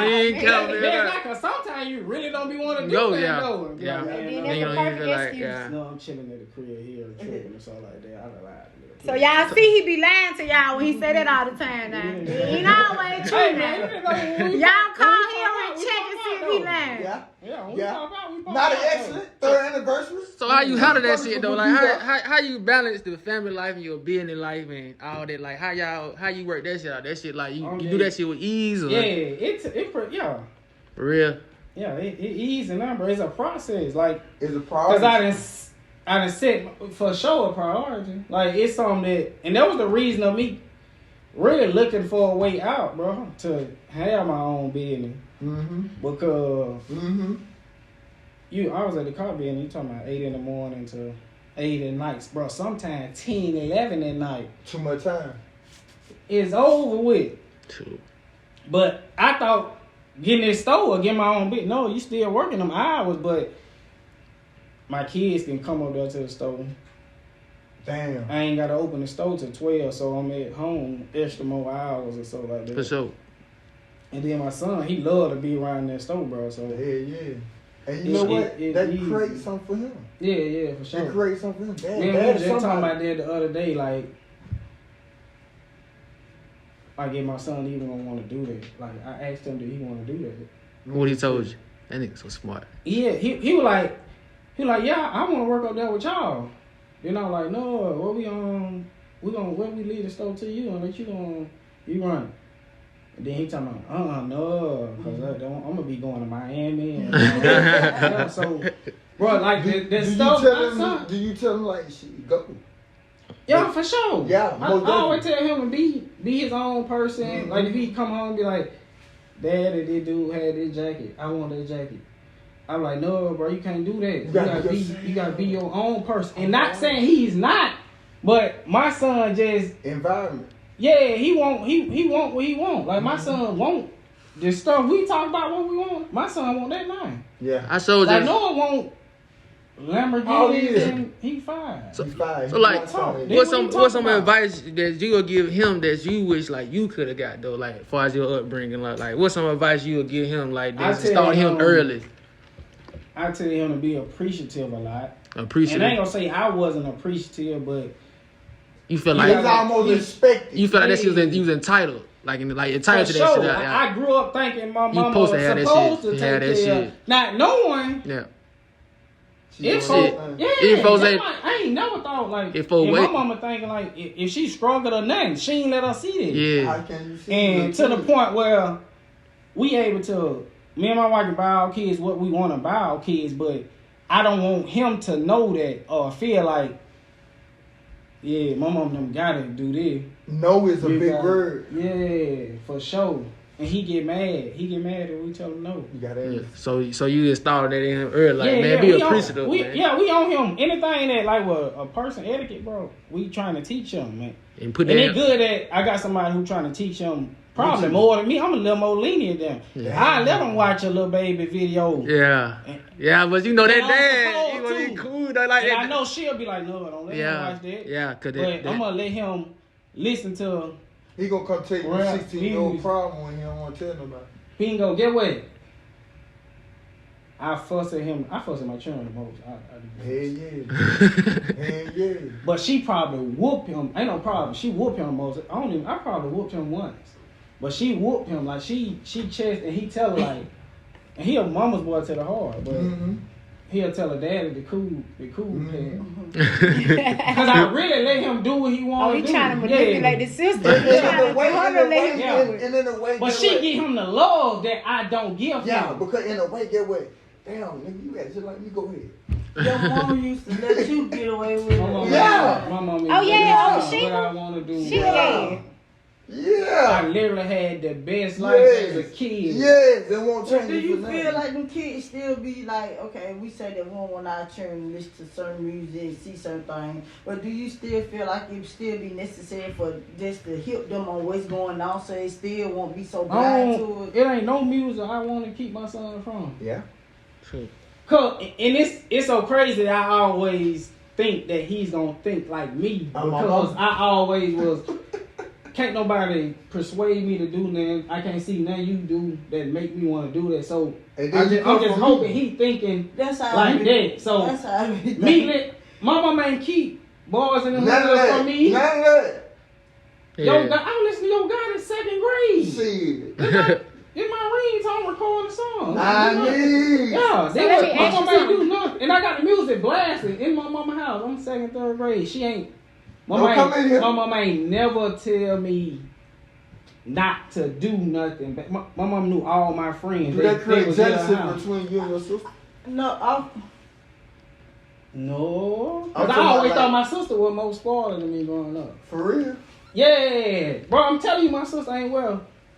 ain't counting That's that. not cause sometimes you really don't be want to do No, that yeah. though. And be Yeah. like, man, Then no, that's You a don't even perfect feel like, excuse. yeah. no, I'm chilling at the crib here, tripping and stuff like that. I done lied. So y'all see he be lying to y'all when he say that all the time now. He ain't always true Hey now. man, you didn't know when we Y'all call when we him pop and out, we check pop and see out, if he though. lying. Yeah. Yeah, when we Yeah. pop out, we pop Not out, an though. excellent third anniversary. So how you handle that Coming shit from though? a Like beat how you balance the family life and your business life and all that? Like how you work that shit out? That shit like you do that shit with ease or Yeah, yeah, for real? yeah. It easy number. It's a process. Like, It's a cause problem. I done set for sure a priority. Like it's something that, and that was the reason of me really looking for a way out, bro, to have my own business. Mm-hmm. Because Mm-hmm. I was at the car business. You talking about 8 in the morning to 8 at night, bro. Sometimes 10, 11 at night. Too much time. It's over with. True. But I thought getting this store, getting my own business. No, you still working them hours, but my kids can come up there to the store. Damn. I ain't gotta open the store till 12, so I'm at home extra more hours or so like that. For sure. And then my son, he love to be around that store, bro. So Yeah. And you know what? That creates something for him. yeah, for It sure. creates something for him. Man, we Dad were is just talking somebody. about that the other day. Like, I get my son even gonna want to do that. Like, I asked him, did he want to do that? What he told you? That nigga so smart. Yeah, he was like, yeah, I want to work up there with y'all. Then I'm like, no, what when we leave the store to you and let you run. And then he talking about, no, because I'm gonna be going to Miami. And, yeah, so, bro, like the stuff. Do you tell him like, shit, go? Yeah, for sure. Yeah, I most always tell him to be his own person. Mm-hmm. Like if he come home and be like, Daddy, this dude had this jacket. I want that jacket. I'm like, no, bro, you can't do that. You gotta be your own person. And not saying he's not, but my son just Environment. yeah, he want what he want. Like my son want the stuff we talk about what we want. My son want that now. Yeah. I showed Like you. no one want Oh, Lamborghinis yeah. and he fine. He's fine. So like, He's fine. Then what's what you some talking about? advice that you would give him that you wish like you could have got though, like as far as your upbringing, like what's some advice you would give him like I that tell start him him- early? I tell him to be appreciative a lot. Appreciate And I ain't it. gonna say I wasn't appreciative, but You feel He's like almost expected. you feel like that shit was entitled, like entitled for to that sure, shit. Yeah. I grew up thinking my You mama supposed was to have that supposed shit. to You take have that care of. shit. Not knowing Yeah. if Shit. folks, yeah, If folks that's ain't- why I ain't never thought like If folks my wait- mama thinking like if she struggled or nothing, she ain't let her see that. Yeah. How can you see And it? to the point where we able to, me and my wife can buy our kids what we want to buy our kids, but I don't want him to know that or feel like, yeah, my mom them gotta do this. No is a You big gotta- word. Yeah, for sure. and he get mad. He get mad if we tell him no. You gotta ask. So you installed that in him early, like man, be appreciative, man. Yeah, we on him. Anything that like with a person etiquette, bro, we trying to teach him, man. And they good at. I got somebody who trying to teach him probably more than me. I'm a little more lenient than. Yeah. I let him watch a little baby video. Yeah, but you know that dad, he gonna be cool. Like and that. I know she'll be like, no, don't let him watch that. Yeah, but I'm gonna let him listen to. He gonna come take your 16-year-old problem when he don't want to tell nobody. Bingo, get what? I fuss at him. I fuss at my children the most. Hell yeah. But she probably whoop him. Ain't no problem. She whoop him most. I probably whooped him once. But she whooped him. Like she chest and he tell her like, and he a mama's boy to the heart. But he'll tell her daddy the cool Because I really let him do what he want to do. He trying to manipulate the sister. And in a way, but she give him the love that I don't give him. Yeah, because in a way, get what? Damn, nigga, you act just like me. Go ahead. Your mama used to let you get away with it. My mama she. What I want to do. Yeah. I literally had the best life as a kid. Yes, it won't change. Do you feel like them kids still be like, okay, we say that we don't want our children to listen to certain music, see certain things, but do you still feel like it still be necessary for just to help them on what's going on so they still won't be so blind to it? It ain't no music I want to keep my son from. Yeah. True. And it's so crazy that I always think that he's gonna think like me because I always was. Can't nobody persuade me to do nothing. I can't see nothing you do that make me want to do that. So I'm just hoping he thinking that's how like that. So that's how my mama ain't keep boys in the middle for me. I listen to your guy in 2nd grade. See. In my ringtone recording the song. My mama ain't do nothing. And I got the music blasting in my mama's house. I'm 2nd, 3rd grade. She ain't. My mama ain't never tell me not to do nothing. But my mama knew all my friends. Do that create jealousy between you and your sister? No. Because I always thought my sister was more spoiled than me growing up. For real? Yeah. Bro, I'm telling you, my sister ain't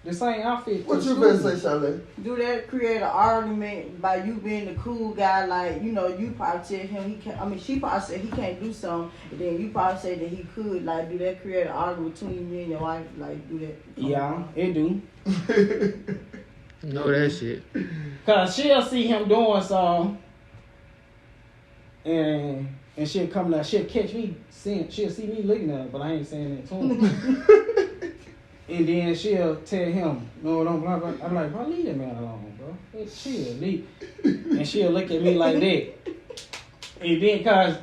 the same outfit. What you better say, Charlotte? Do that create an argument by you being the cool guy? Like, you know, you probably tell him he can't. I mean, she probably said he can't do something, and then you probably say that he could. Like, do that create an argument between you and your wife? Like, do that? Yeah, it do. Know that shit. Cause she'll see him doing something, and she'll come down. She'll catch me saying. She'll see me looking at her, but I ain't saying that to him. And then she'll tell him, no, don't blah, blah. I'm like, bro, leave that man alone, bro. She'll leave. And she'll look at me like that. And then, cause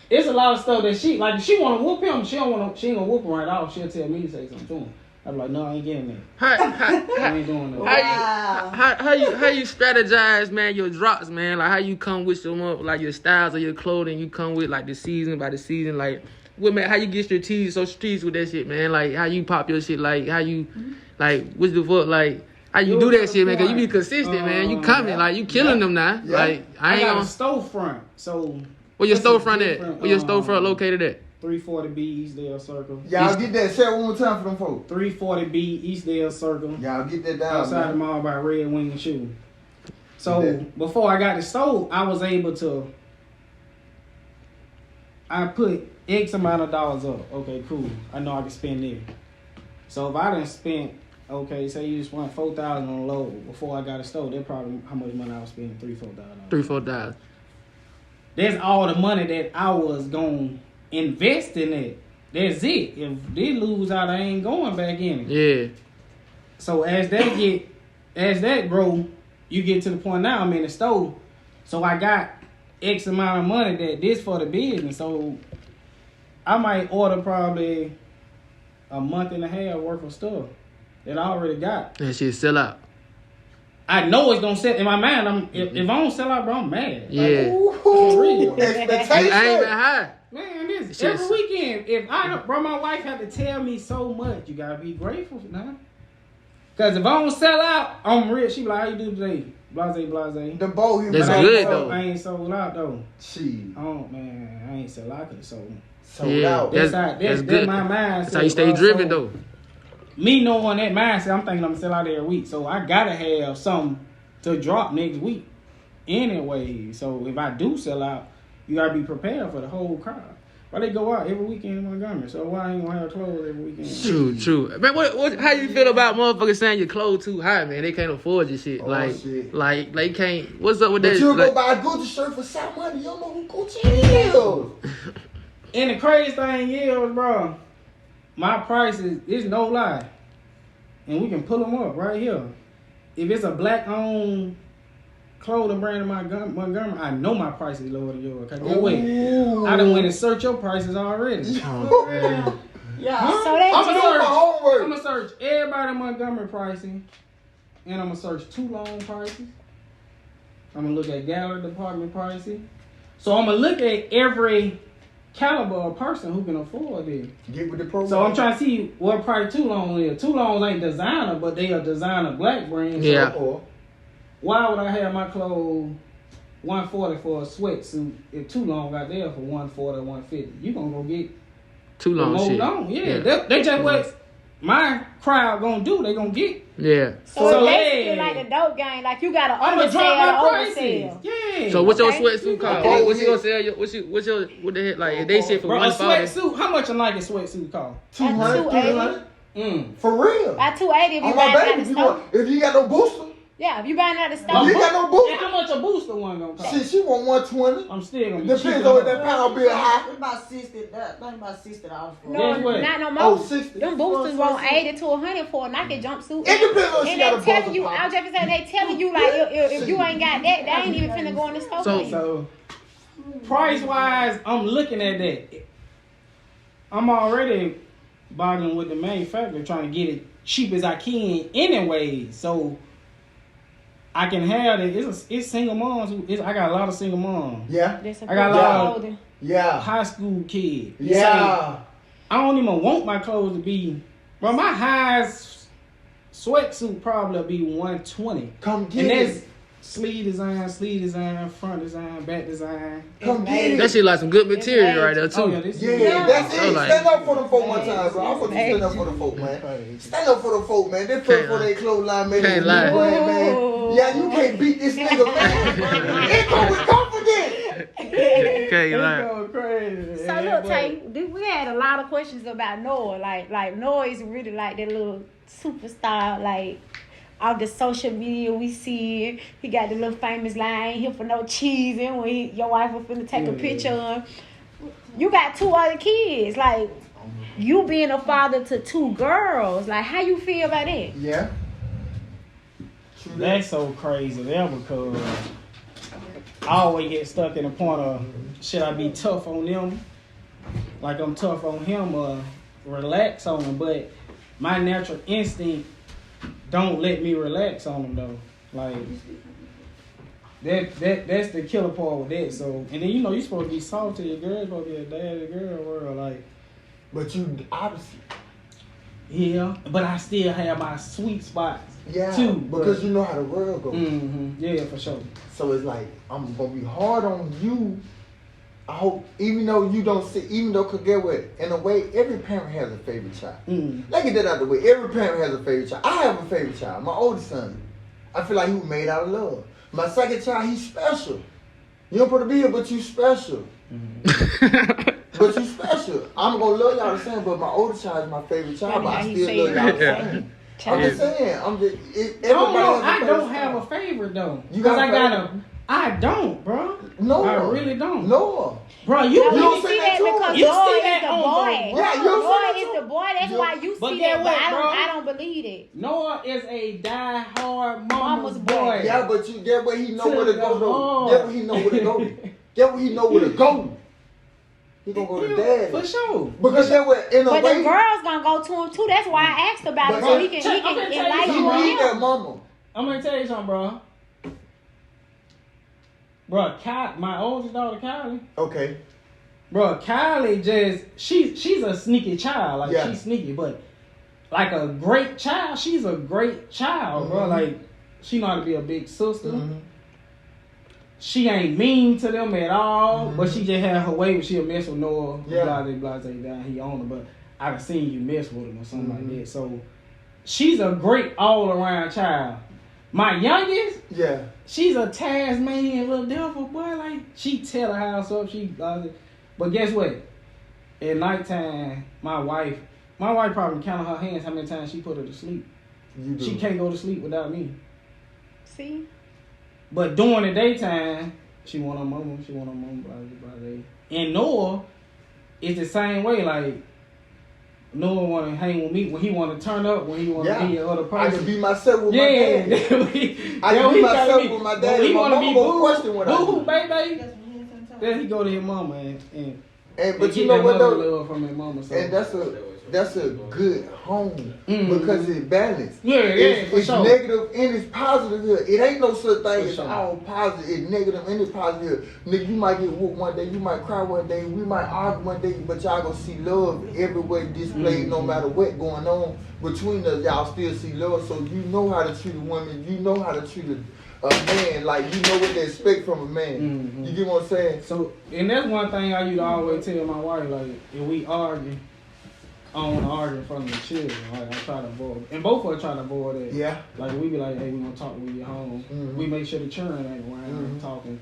it's a lot of stuff that she want to whoop him. She ain't gonna whoop him right off. She'll tell me to say something to him. I'm like, no, I ain't getting that. I ain't doing that. How you strategize, man, your drops, man? Like, how you come with your styles of your clothing, you come with, like, the season by the season, like, what, man, how you get strategic with that shit, man? Like, how you pop your shit, like, how you, like, what's the fuck, like, how you do that shit, man? Cause you be consistent, man. You coming, like, you killing them now. Yeah. Like, I got a storefront, so. Where your storefront at? Where your storefront located at? 340B Eastdale Circle. Y'all get that. Say it one more time for them folks. 340B Eastdale Circle. Y'all get that down. Outside the mall by Red Wing and Shoe. So, before I got the store, I was able to, I put X amount of dollars up. Okay, cool. I know I can spend it. So if I done spent, okay, say you just went $4,000 on load before I got a store, that's probably how much money I was spending, $3,000, $4,000. That's all the money that I was gonna invest in it. That's it. If they lose out, I ain't going back in it. Yeah. So as that grow, you get to the point now I'm in the store. So I got X amount of money that this for the business. So I might order probably a month and a half worth of stuff that I already got. And shit sell out. I know it's gonna sell in my mind. If I don't sell out, bro, I'm mad. Yeah. Like, for real. I ain't even high. Man, this every weekend. My wife had to tell me so much. You gotta be grateful now. Cause if I don't sell out, I'm real. She be like, how you do today? Blase. The bow here. That's good though. I ain't sold out though. Shit. Oh man, I ain't sold out. I could have sold out. That's good. My mind. That's how you stay driven though. me knowing that mindset, I'm thinking I'm gonna sell out every week. So I gotta have something to drop next week anyway. So if I do sell out, you gotta be prepared for the whole crowd. Why they go out every weekend in Montgomery? So why I ain't gonna have clothes every weekend? True. Man, how you feel about motherfuckers saying your clothes too high, man? They can't afford your shit. Shit. Like they can't. What's up with But that? you Like, go buy a Gucci shirt for some money. You don't know who Gucci is. And the crazy thing is, bro, my prices is no lie, and we can pull them up right here. If it's a black-owned clothing brand in Montgomery, I know my price is lower than yours. Cause get what? I done went and search your prices already. Yeah. So that's I'm homework. gonna search everybody in Montgomery pricing, and I'm gonna search Too Long prices. I'm gonna look at gallery department pricing. So I'm gonna look at every caliber of person who can afford it. Get with the program. So I'm trying to see what price Too Long is. Too Longs ain't designer, but they are designer black brands. Yeah. So why would I have my clothes $140 for a sweatsuit if Too Long got there for $140, $150? You gonna go get Too Long shit. Yeah. They just what my crowd gonna do. They gonna get. Yeah. So basically like the dope game, like you gotta I'm gonna undersell drop my or prices. oversell. Yeah. So what's your Okay. sweatsuit called? Okay. What you gonna sell? What the heck? Like if they shit for Bro, a $140. sweatsuit. How much a Nike sweatsuit cost? 200, 280. 300. For real. By 280 if you On buy my it out baby, the store. if you got no booster, Yeah, if you buying it out the if store. you got no And booster, how much a booster one gonna cost? shit, she want 120. I'm still gonna be Depends cheaper. on that pound bill high. It's about 60. That think about $60 for No, Guess what? not no more. Oh, 60. Them boosters want 80 to 100 for a Nike jumpsuit. It depends on if she And got a they telling booster you, I pop. was just saying, they telling you like if you ain't got that, they ain't even finna go in the store So- for you. So, price wise, I'm looking at that. I'm already bargaining with the manufacturer, trying to get it cheap as I can anyway. So I can have it. It's single moms. I got a lot of single moms. Yeah. I got a lot of- clothing. Yeah. High school kids. Yeah. I don't even want my clothes to be. Bro, my highest sweatsuit probably be 120. Come get And that's it. sleeve design, front design, back design. Come get That it. shit like some good material right there too. Oh, yeah, this Yeah, that's So it. like- Stand up for the folk one time, bro. I want you to stand up for the folk, man. Stand up for the folk, man. They put for their clothesline, man. Can't lie. Man. Yeah, you can't beat this nigga, man. It come with confidence. Okay, It's like going crazy. So man, look, but- Tay, we had a lot of questions about Noah. Like Noah is really like that little superstar, like off the social media we see. He got the little famous line, here for no cheesing when your wife was finna take a picture of him. You got 2 other kids, like you being a father to 2 girls. Like how you feel about that? Yeah. True that. That's so crazy there because I always get stuck in the point of should I be tough on them like I'm tough on him or relax on him, but my natural instinct don't let me relax on him though. Like that's the killer part with that. So and then you're supposed to be soft to your girl, you're supposed to be a daddy girl world, like But you obviously. yeah. But I still have my sweet spots. Yeah. Too, Because but- you know how the world goes. Yeah, for sure. So it's like I'm gonna be hard on you. I hope, even though you don't see, even though, cause get what? In a way, every parent has a favorite child. Let's get that out of the way. Every parent has a favorite child. I have a favorite child. My oldest son. I feel like he was made out of love. My second child, he's special. You don't put a bill, but you special. But you special. I'm gonna love y'all the same, but my oldest child is my favorite child, but I He still love y'all the same. I'm just saying. Everybody has a I favorite don't have a child. favorite though. You got Because a I got favorite? I don't, bro. No. I really don't. No. Bro, No, you don't you say see that that too. because You Noah see is that the on boy. the- Yeah, you don't say Noah that is too. the boy. That's You- why you But see get that, but what, bro? I don't believe it. Noah is a die-hard mama's Mama's boy. boy. Yeah, but you get where he know To where to the go though. home. Get where he know where to go. Get where he know where to go. He gonna go to Yeah, for daddy. sure. Because get where in a But way the girls gonna go to him too. That's why I asked about it But so check- he can I'm gonna tell you enlighten he you something, need that on him. mama. I'm gonna tell you something, bro. Bro, my oldest daughter, Kylie. Okay. Bro, Kylie she's a sneaky child. Like Yeah. she's sneaky, but like a great child, she's a great child, bro. Mhm. Like she know how to be a big sister. Mhm. She ain't mean to them at all, Mhm. but she just had her way when she'll mess with Noah. Yeah. Blase, down, he own her. But I done seen you mess with him or something Mhm. like that. So she's a great all-around child. My youngest, Yeah. she's a Tasmanian little devil, boy. Like, she tear the house up. But guess what? At nighttime, my wife probably counted her hands how many times she put her to sleep. You do. She can't go to sleep without me. See? But during the daytime, she want her mama, blah, blah, blah. And Noah is the same way. Like, Noah want to hang with me when he want to turn up, when he want to be other person. I can be myself with my Yeah, dad. I can be myself with my dad. He My want to mama be won't question what I boo, do. baby. Then he go to his mama and But you get know that what mother though? love from his mama. So. And that's a good home because it's balanced. Yeah, for it's sure. negative and it's positive here. It ain't no such thing as sure. all positive. It's negative and it's positive here. Nigga, you might get whooped one day, you might cry one day, we might argue one day, but y'all gonna see love everywhere displayed no matter what going on between us. Y'all still see love, so you know how to treat a woman, you know how to treat a man, like you know what they expect from a man. You get what I'm saying? So, and that's one thing I used to always tell my wife, like, if we argue, I don't want to argue in front of the children. Like, I try to avoid, and both of us try to avoid it. Yeah. Like, we be like, hey, we gonna talk when we get home. We make sure the children ain't around talking.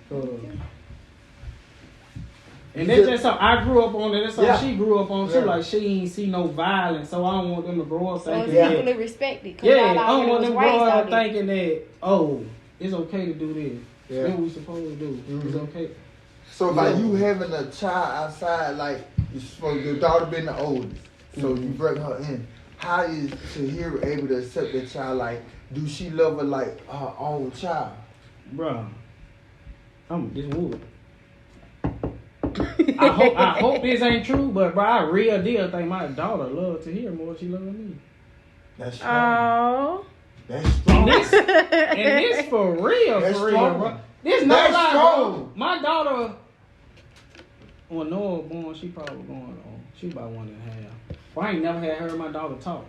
And that's just something I grew up on, and that's something she grew up on too. Like, she ain't see no violence, so I don't want them to grow up So it's thinking equally respected. I don't want them to grow up raised thinking that, oh, it's okay to do this. Yeah. That's what we supposed to do. It's okay. So like you having a child outside, like your daughter been the oldest, so you bring her in. How is Tahira able to accept that child? Like, do she love her like her own child? Bruh, I'm this wood. I hope this ain't true, but bro, I real deal think my daughter love Tahira more than she love me. That's strong. Oh. That's strong. And this for real, That's for real, strong. bro. This no That's lie, strong. bro. My daughter, when Noah born, she probably going on. She about 1.5. Well, I ain't never had her and my daughter talk.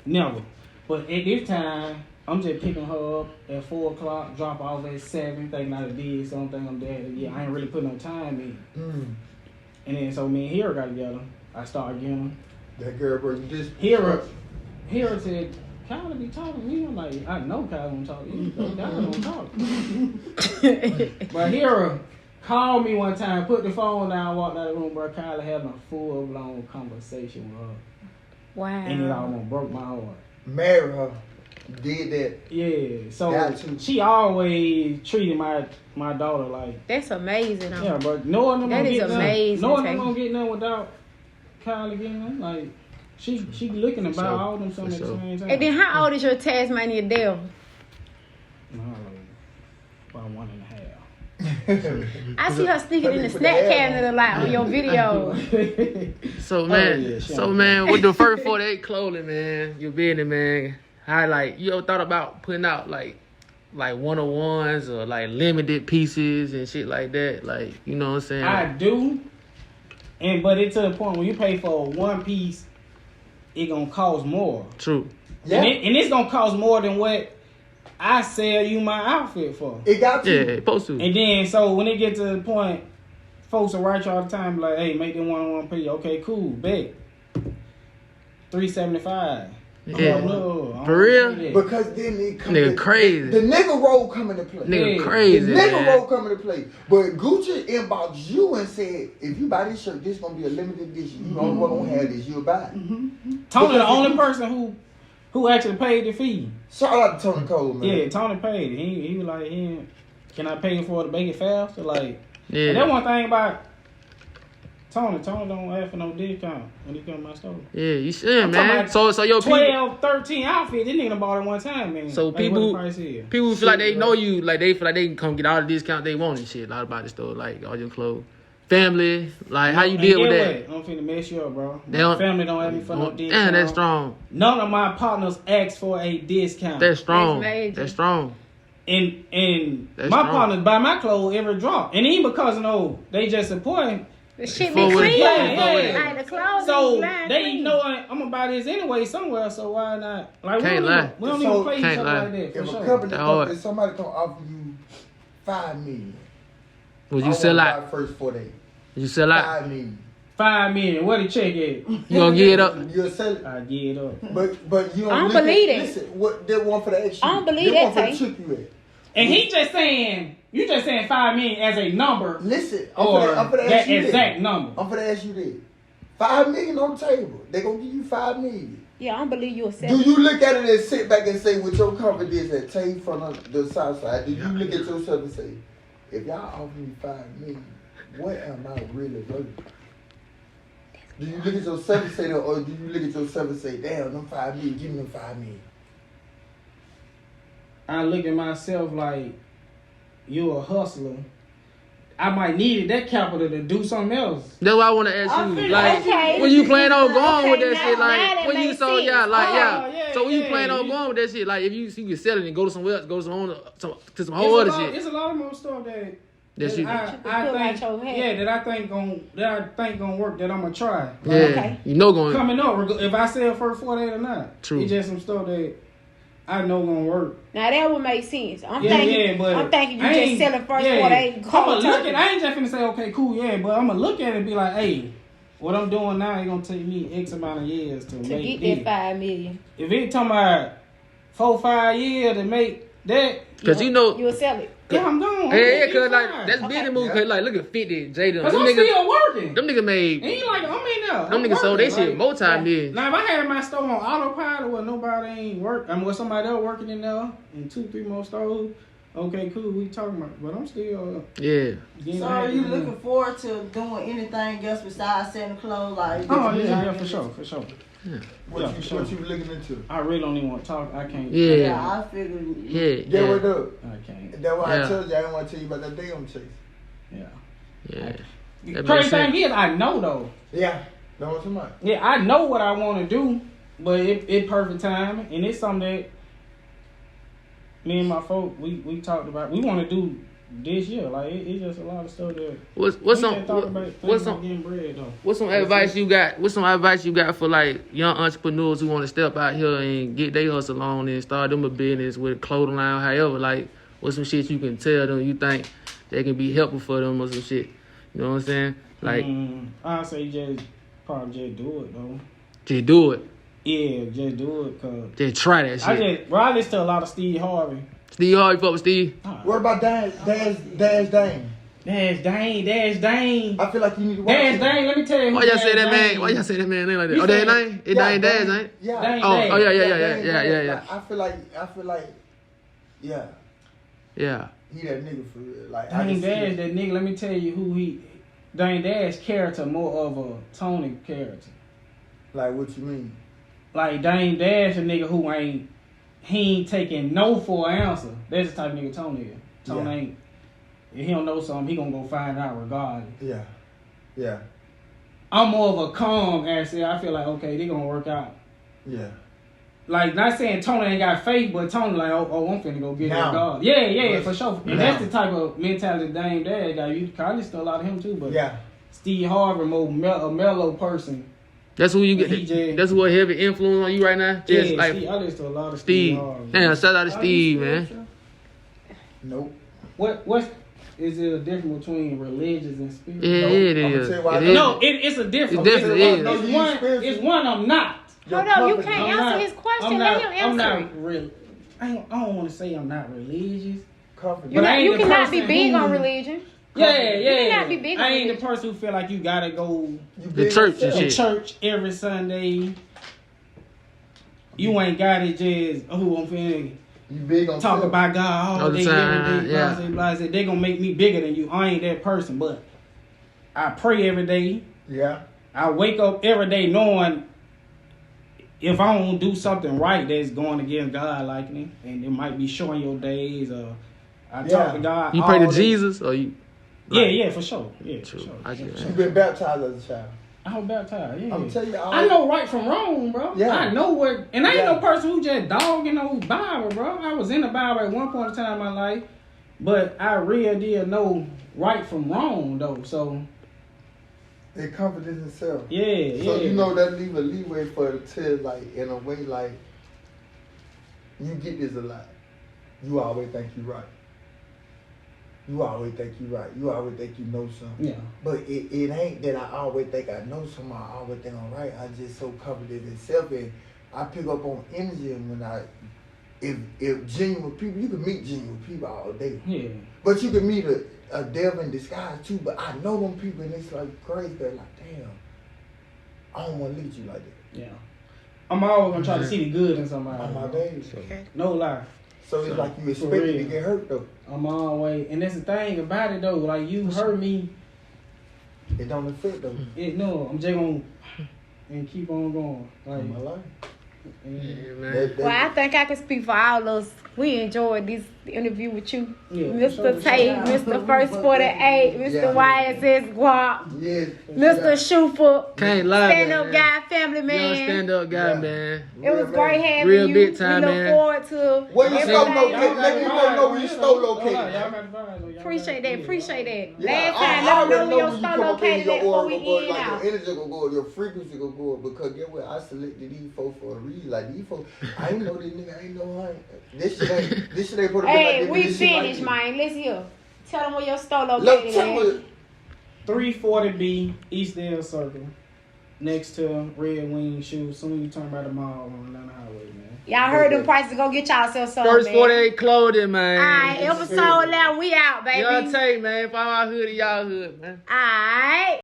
Never. But at this time, I'm just picking her up at 4 o'clock, drop off at 7, thinking I did something. I'm dead. Yeah, I ain't really put no time in. And then so me and Hero got together. I started getting her. That girl, bro, you just Hero said, Kyla be talking to me. I'm like, I know Kyla don't talk to you. Kyla don't talk. But Hero called me one time, put the phone down, walked out of the room, bro. Kyla having a full-blown conversation with her. Wow. And it almost broke my heart. marry her. Did that. Yeah, so Got to. she always treated my daughter like. That's amazing. Yeah, but no one That gonna is get amazing, none. No one Tay. gonna get none without Kylie getting them. Like she looking about sure. all them something at the For same time. And then how old is your Tasmanian devil? No, about 1.5. I see her sneaking in the snack cabinet a lot on your videos. So man, yeah, she so on man, with the first 48 clothing, man, you business, man. How like you ever thought about putting out like 101s or like limited pieces and shit like that? Like, you know what I'm saying? I do, but it's to the point when you pay for one piece, it gonna cost more. True. Yeah. And it's gonna cost more than what I sell you my outfit for. It got Yeah, to. supposed to. And then, so when it get to the point, folks will write you all the time, like, hey, make them 101 piece. Okay, cool, bet. $375. Yeah. Oh, no, I For don't real? do that. Because then it come Nigga crazy. The nigga roll come into play. Nigga Yeah. crazy, The nigga man. roll come into play. But Gucci inboxed you and said, if you buy this shirt, this gonna be a limited edition. You only one gonna have this, you'll buy it. Tony, the only person who actually paid the fee. Shout out to Tony Cole, man. Yeah, Tony paid it. He was like, can I pay for it to make it faster? Like, Yeah. and that one thing about Tony don't ask for no discount when he come to my store. Yeah, you should, I'm talking man. about So your people, 12, 13 outfits, this nigga bought it one time, man. so Like, what people, the price is? people feel like they know you, like they feel like they can come get all the discount they want and shit. A lot about the store, like all your clothes, family, like how you And deal with get that? what? I'm finna mess you up, bro. They My don't- family don't have me for no discount. Damn, that's strong. None of my partners asked for a discount. That's strong. That's major. That's strong. And That's my strong. partners buy my clothes every drop. And even because they just support. The shit Full be with it. clean. Yeah. Like the clothes So be blind they clean. know I'm gonna buy this anyway somewhere. So why not? Like Can't lie. we don't So- even play each Can't other lie. like that. For If a sure. company That hard. if somebody come offer you $5 million, Would I you sell wanna out? buy first 4 days. Would you sell out? $5 million. $5 million. What the check is? You gonna get it up? You'll sell it. I get it up. But you don't I don't look at- believe it. Listen, what they want for the extra. I don't believe they want that, for the Tay. trick you at. And he just saying, you just saying $5 million as a number, Listen, or I'm for that exact number. I'm for to ask you this. $5 million on the table. They gonna give you $5 million. Yeah, I don't believe you'll sell Do it. you look at it and sit back and say, with your confidence that Tay from the South Side, do you look at yourself and say, if y'all offer me $5 million, what am I really worth? Do you look at yourself and say that, or do you look at yourself and say, damn, them $5 million, give me them $5 million? I look at myself like, you're a hustler. I might need that capital to do something else. That's why I want to ask I you, feel like, okay. when you plan on going Okay, with that now- shit, now like, that when you makes so sense. yeah, like, Oh, yeah. yeah, So when you yeah. plan on going with that shit, like, if you can sell it and go to somewhere else, go to some whole It's a other lot- shit. It's a lot of more stuff that That you, I You can feel like your think, head. that I think gonna work, that I'm gonna try. yeah, Okay. you know going. Coming up, if I sell first 48 or not. True. It's just some stuff that I know gonna work. Now that would make sense. I'm Yeah, thinking. yeah, but I'm thinking you I just ain't- selling first yeah. 48 I'ma cold look at. turkey. I ain't just finna say okay, cool, yeah, but I'm gonna look at it and be like, hey, what I'm doing now is gonna take me X amount of years to To make get that this. $5 million. If it talking about 4-5 years to make that, Cause you know, You'll sell it. yeah, I'm going. yeah, cause like that's Okay. business move. Cause like look at 50, Jada. Cause Them I'm niggas, still working. them niggas made. Ain't like I'm in there. Them I'm niggas sold they working, shit multi-millions. Now if I had my store on autopilot where nobody ain't work, with somebody else working in there and 2-3 more stores, okay, cool, we talking about. But I'm still Yeah. getting So that are you money. looking forward to doing anything else besides selling clothes? Like Oh yeah, for sure. What Yeah, you for sure. what you looking into? I really don't even want to talk. I can't. Yeah, Yeah. I figured. Yeah. That what Yeah. up. I can't. That's why Yeah. I told you I didn't want to tell you about that day I'm chasing. Yeah. Yeah. The That crazy makes sense. thing is, I know though. Yeah. That was too much. Yeah, I know what I want to do, but it perfect time, and it's something that me and my folk we talked about. We want to do this year. Like it's just a lot of stuff that What's we some just thought about what's thinking some about getting bread though. what's some advice you got? What's some advice you got for like young entrepreneurs who want to step out here and get their hustle on and start them a business with a clothing line, however? Like, what's some shit you can tell them you think they can be helpful for them or some shit? You know what I'm saying? Like, I say probably just do it though. just do it. Yeah, just do it, cause Just try that I shit. I listen to a lot of Steve Harvey. Steve Harvey, fuck with Steve. What about Dash Dane? Dash Dane. I feel like you need to watch Dash it. Dane, let me tell you. who Why y'all say Dash that man? Dane Why is. y'all say that man name like that? You Oh, that said- name? It Yeah, ain't Daz, ain't it? Yeah. Dane. Oh, yeah. Dane. Yeah. I feel like, yeah, Yeah. he that nigga for real. Like, I Dane can see Dash, it. that nigga, let me tell you who he. Dane Dash character more of a Tony character. Like, what you mean? Like Dane Dash, a nigga who he ain't taking no for an answer. That's the type of nigga Tony is. Tony Yeah. ain't. If he don't know something, he gonna go find out regardless. Yeah. I'm more of a calm asset. I feel like okay, they gonna work out. Yeah. Like not saying Tony ain't got faith, but Tony like oh I'm finna go get it Now. regardless. Yeah, Yes. for sure. And Now. that's the type of mentality Dane Dash got. You probably still a lot of him too, but Yeah. Steve Harvey more a mellow person. That's who you He get. just- That's what heavy influence on you right now. Just Yeah, like Steve, I listen to a lot of Steve Steve. Harvey. Damn, shout out to Are Steve, you man. spiritual? Nope. What is it a difference between religious and spiritual? Yeah, No, it I'ma is. tell you why It I is. No, it's a difference. It definitely is. It's No, you one. spiritual. It's one. I'm not. Your Hold on, you company- can't I'm answer not- his question. I'm Let not, him I'm answer not it. real. I don't want to say I'm not religious. company. But I ain't You the cannot be person big who- on religion. Yeah. You cannot be big on I ain't the religion. person who feel like you gotta go You The big church and yourself. to shit. church every Sunday. You ain't got it just I'm finna You big on talk self. about God all All the day, time, every day, yeah. blase, blase. They gonna make me bigger than you. I ain't that person, but I pray every day. Yeah. I wake up every day knowing if I don't do something right that's going against God like me, and it might be showing your days, or I Yeah. talk to God. You pray to all day. Jesus or you? Yeah, for sure. Yeah, True. for sure. I get You it. been baptized as a child. I was baptized. Yeah. I'm telling you. I know right from wrong, bro. Yeah. I know what, and I ain't Yeah. no person who just dogging no Bible, bro. I was in the Bible at one point in time in my life, but I really did know right from wrong though. So Their confidence in self. yeah, So yeah. you know that leave a leeway for it to like in a way like you get this a lot. You always think you right. You always think you right. You always think you know something. Yeah. But it ain't that I always think I know something. I always think I'm right. I just so confident in self, and I pick up on energy. And when if genuine people, you can meet genuine people all day. Yeah. But you can meet a devil in disguise too. But I know them people, and it's like crazy. They're like, damn, I don't want to lead you like that. Yeah. I'm always gonna try to see the good in somebody. On my days. No lie. So it's like you expect me to get hurt though. I'm always, and that's the thing about it though. Like you hurt me, It don't affect though. no, I'm just gonna and keep on going. Like, In my life. Yeah, man. Well, I think I can speak for all of us. We enjoyed this interview with you, Yeah, Mr. sure, Tay, sure. Mr. First 48, Mr. Yeah. YSS Guap, Yes. Mr. Shufford, Can't lie, stand-up man. guy, family Young man. stand-up guy, Yeah. man. It was great having Real you. big time, we look man. forward to Where you everything. stole located? Let me know where you stole located. Appreciate that. Yeah, Last I time, let me know already where your when you store come up in located your at before aura we gonna go, end like out. your energy gonna go, your frequency gonna go up. Because get what? I selected these folks for a reason. Like these folks, I ain't know this nigga. I ain't know her. This shit ain't supposed to be like Hey, this. we This shit like finished, this. man. Let's hear. Tell them where your store Look, located tell at. me. 340B Eastdale Circle, next to Red Wing Shoes. Soon you turn by the mall on Atlanta Highway, man. Y'all heard them prices. Go get y'all some. First man. 48 clothing, man. Alright, episode 11. We out, baby. Y'all take, man. If I'm out hood, y'all hood, man. Alright.